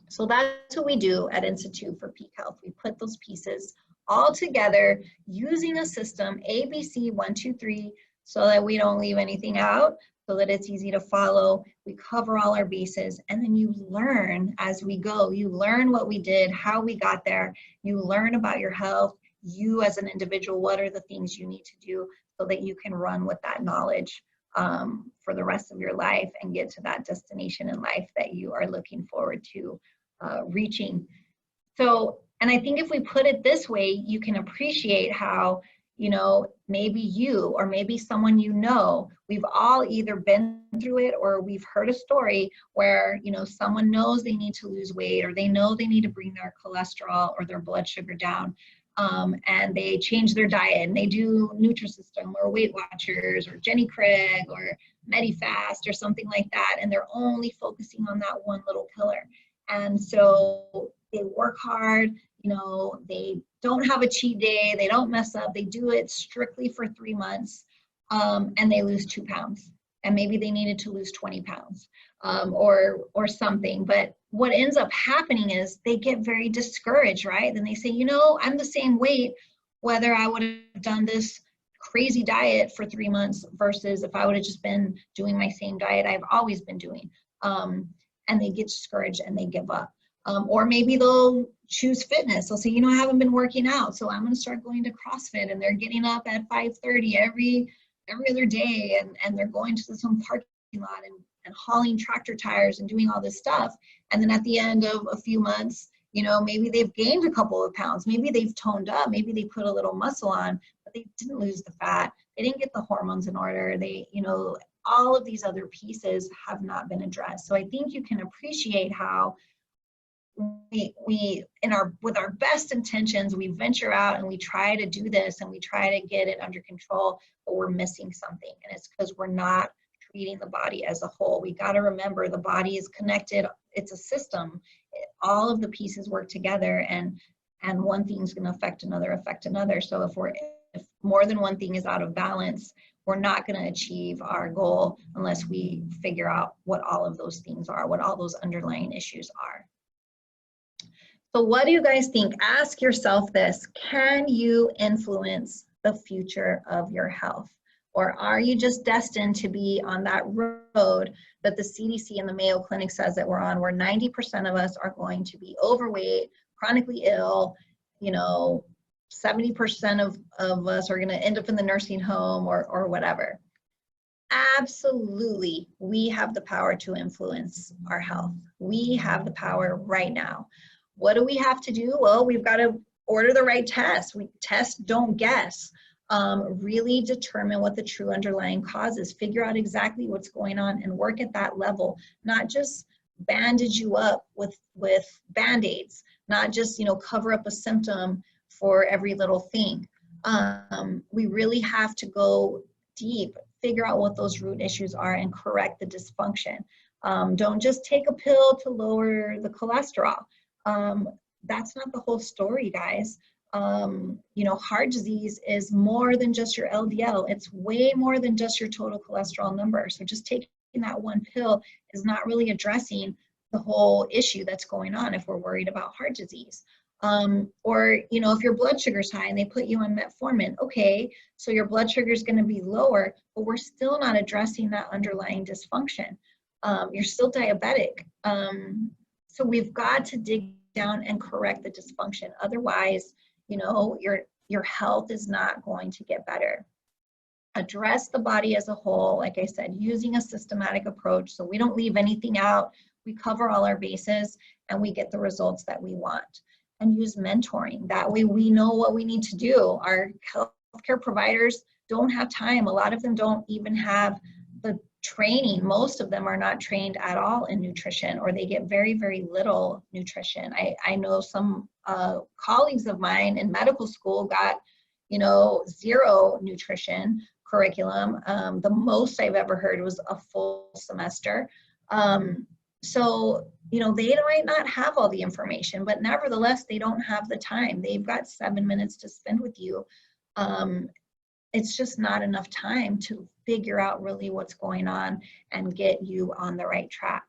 [SPEAKER 1] So that's what we do at Institute for Peak Health. We put those pieces all together using a system, ABC 1, 2, 3, so that we don't leave anything out, so that it's easy to follow. We cover all our bases, and then you learn as we go. You learn what we did, how we got there. You learn about your health, you as an individual, what are the things you need to do so that you can run with that knowledge for the rest of your life and get to that destination in life that you are looking forward to reaching. So, and I think if we put it this way, you can appreciate how, maybe you or maybe someone we've all either been through it or we've heard a story where, someone knows they need to lose weight or they know they need to bring their cholesterol or their blood sugar down. And they change their diet and they do Nutrisystem or Weight Watchers or Jenny Craig or Medifast or something like that. And they're only focusing on that one little pillar. And so they work hard, they don't have a cheat day, they don't mess up, they do it strictly for 3 months, and they lose 2 pounds. And maybe they needed to lose 20 pounds or something. But what ends up happening is they get very discouraged, right? Then they say, I'm the same weight, whether I would have done this crazy diet for 3 months versus if I would have just been doing my same diet I've always been doing. And they get discouraged and they give up. Or maybe they'll choose fitness. They'll say, I haven't been working out, so I'm going to start going to CrossFit. And they're getting up at 5:30 every other day, and they're going to some parking lot and hauling tractor tires and doing all this stuff. And then at the end of a few months, maybe they've gained a couple of pounds, maybe they've toned up, maybe they put a little muscle on, but they didn't lose the fat, they didn't get the hormones in order, they, all of these other pieces have not been addressed. So I think you can appreciate how with our best intentions, we venture out and we try to do this and we try to get it under control, but we're missing something. And it's because we're not treating the body as a whole. We got to remember the body is connected. It's a system. All of the pieces work together, and one thing's going to affect another. So if more than one thing is out of balance, we're not going to achieve our goal unless we figure out what all of those things are, what all those underlying issues are. So what do you guys think? Ask yourself this: can you influence the future of your health? Or are you just destined to be on that road that the CDC and the Mayo Clinic says that we're on, where 90% of us are going to be overweight, chronically ill, 70% of us are going to end up in the nursing home or whatever? Absolutely, we have the power to influence our health. We have the power right now. What do we have to do? Well, we've got to order the right tests. We test, don't guess. Really determine what the true underlying cause is. Figure out exactly what's going on and work at that level. Not just bandage you up with Band-Aids. Not just cover up a symptom for every little thing. We really have to go deep, figure out what those root issues are, and correct the dysfunction. Don't just take a pill to lower the cholesterol. That's not the whole story, guys. Heart disease is more than just your LDL. It's way more than just your total cholesterol number. So just taking that one pill is not really addressing the whole issue that's going on if we're worried about heart disease. Or if your blood sugar's high and they put you on metformin, okay, so your blood sugar is going to be lower, but we're still not addressing that underlying dysfunction. You're still diabetic. So we've got to dig down and correct the dysfunction. Otherwise, your health is not going to get better. Address the body as a whole, like I said, using a systematic approach, so we don't leave anything out. We cover all our bases and we get the results that we want. And use mentoring. That way we know what we need to do. Our healthcare providers don't have time. A lot of them don't even have the training. Most of them are not trained at all in nutrition, or they get very, very little nutrition. I know some colleagues of mine in medical school got, zero nutrition curriculum. The most I've ever heard was a full semester. So, they might not have all the information, but nevertheless, they don't have the time. They've got 7 minutes to spend with you. It's just not enough time to figure out really what's going on and get you on the right track.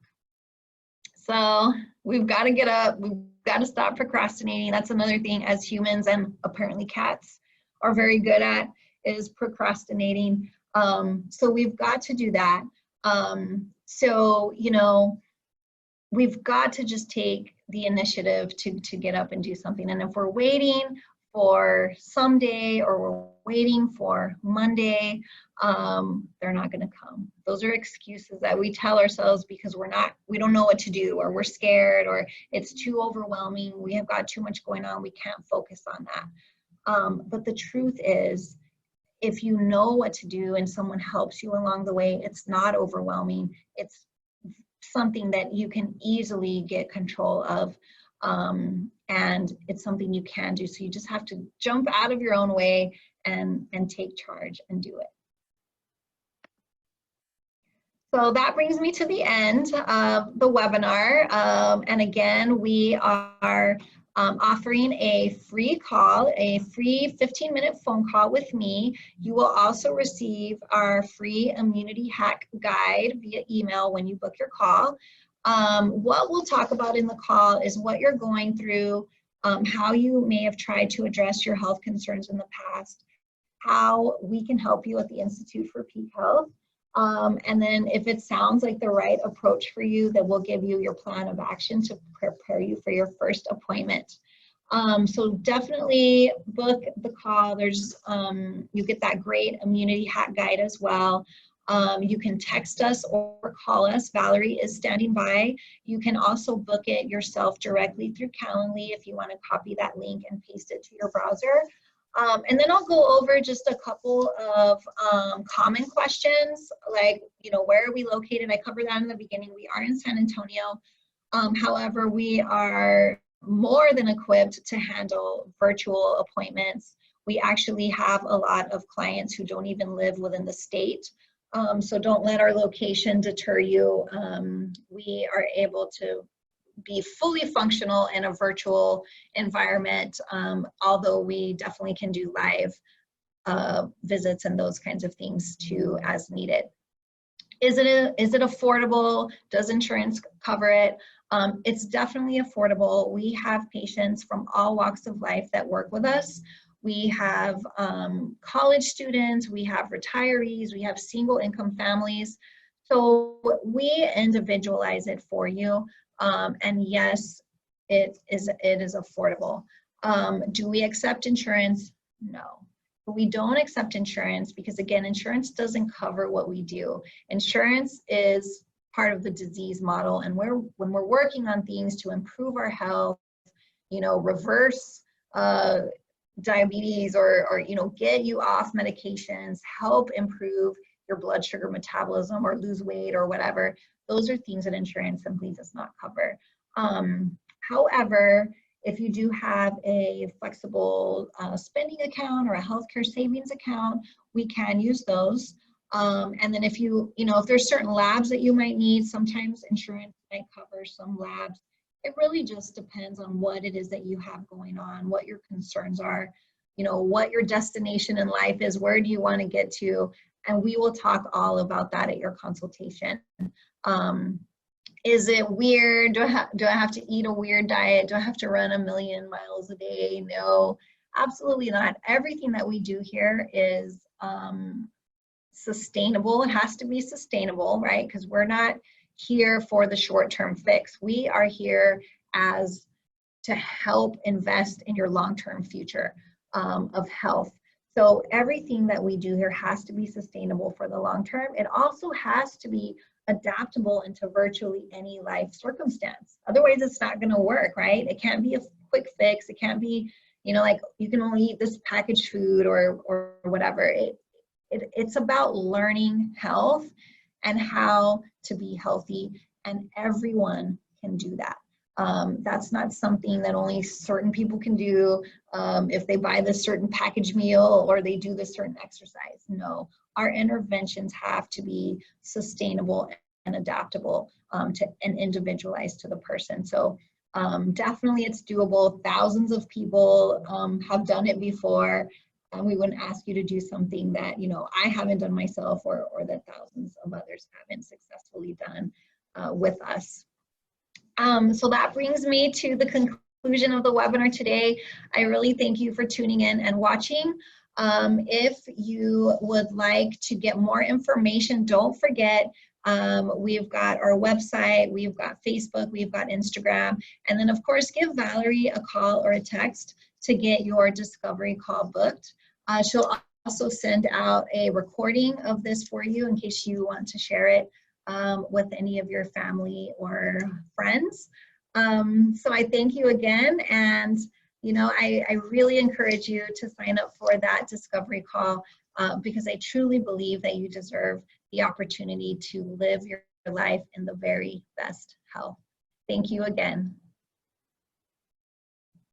[SPEAKER 1] So we've got to get up. We've got to stop procrastinating. That's another thing as humans, and apparently cats are very good at, is procrastinating. So we've got to do that. We've got to just take the initiative to get up and do something. And if we're waiting for someday, or we're waiting for Monday, they're not going to come. Those are excuses that we tell ourselves because we don't know what to do, or we're scared, or it's too overwhelming. We have got too much going on. We can't focus on that. But the truth is, if you know what to do and someone helps you along the way, it's not overwhelming. It's something that you can easily get control of, and it's something you can do. So you just have to jump out of your own way and take charge and do it. So that brings me to the end of the webinar. And again, we are offering a free call, a free 15-minute phone call with me. You will also receive our free immunity hack guide via email when you book your call. What we'll talk about in the call is what you're going through, how you may have tried to address your health concerns in the past, how we can help you at the Institute for Peak Health. And then if it sounds like the right approach for you, then we'll give you your plan of action to prepare you for your first appointment. So definitely book the call. There's, you get that great immunity hack guide as well. You can text us or call us. Valerie is standing by. You can also book it yourself directly through Calendly if you want to copy that link and paste it to your browser. And then I'll go over just a couple of common questions, like, where are we located? I covered that in the beginning. We are in San Antonio. However, we are more than equipped to handle virtual appointments. We actually have a lot of clients who don't even live within the state. So don't let our location deter you. We are able to be fully functional in a virtual environment, although we definitely can do live visits and those kinds of things too as needed. Is it affordable? Does insurance cover it? It's definitely affordable. We have patients from all walks of life that work with us. We have college students, we have retirees, we have single income families. So we individualize it for you. And yes, it is affordable. Do we accept insurance? No. But we don't accept insurance because, again, insurance doesn't cover what we do. Insurance is part of the disease model, and when we're working on things to improve our health, reverse diabetes or get you off medications, help improve your blood sugar metabolism or lose weight or whatever, those are things that insurance simply does not cover. However, if you do have a flexible spending account or a healthcare savings account, we can use those. And then if if there's certain labs that you might need, sometimes insurance might cover some labs. It really just depends on what it is that you have going on, what your concerns are, what your destination in life is, where do you want to get to, and we will talk all about that at your consultation. Is it weird? Do I have to eat a weird diet? Do I have to run 1,000,000 miles a day? No, absolutely not. Everything that we do here is sustainable. It has to be sustainable, right? Because we're not here for the short-term fix. We are here to help invest in your long-term future of health. So everything that we do here has to be sustainable for the long term. It also has to be adaptable into virtually any life circumstance. Otherwise, it's not going to work, right? It can't be a quick fix. It can't be, like you can only eat this packaged food or whatever. It's about learning health and how to be healthy, and everyone can do that. That's not something that only certain people can do if they buy this certain packaged meal or they do this certain exercise. No, our interventions have to be sustainable and adaptable and individualized to the person. So definitely it's doable. Thousands of people have done it before. And we wouldn't ask you to do something that, I haven't done myself or that thousands of others haven't successfully done with us. So that brings me to the conclusion of the webinar today. I really thank you for tuning in and watching. If you would like to get more information, don't forget, we've got our website, we've got Facebook, we've got Instagram, and then of course give Valerie a call or a text to get your discovery call booked. She'll also send out a recording of this for you in case you want to share it with any of your family or friends. So I thank you again, and I really encourage you to sign up for that discovery call because I truly believe that you deserve the opportunity to live your life in the very best health. Thank you again.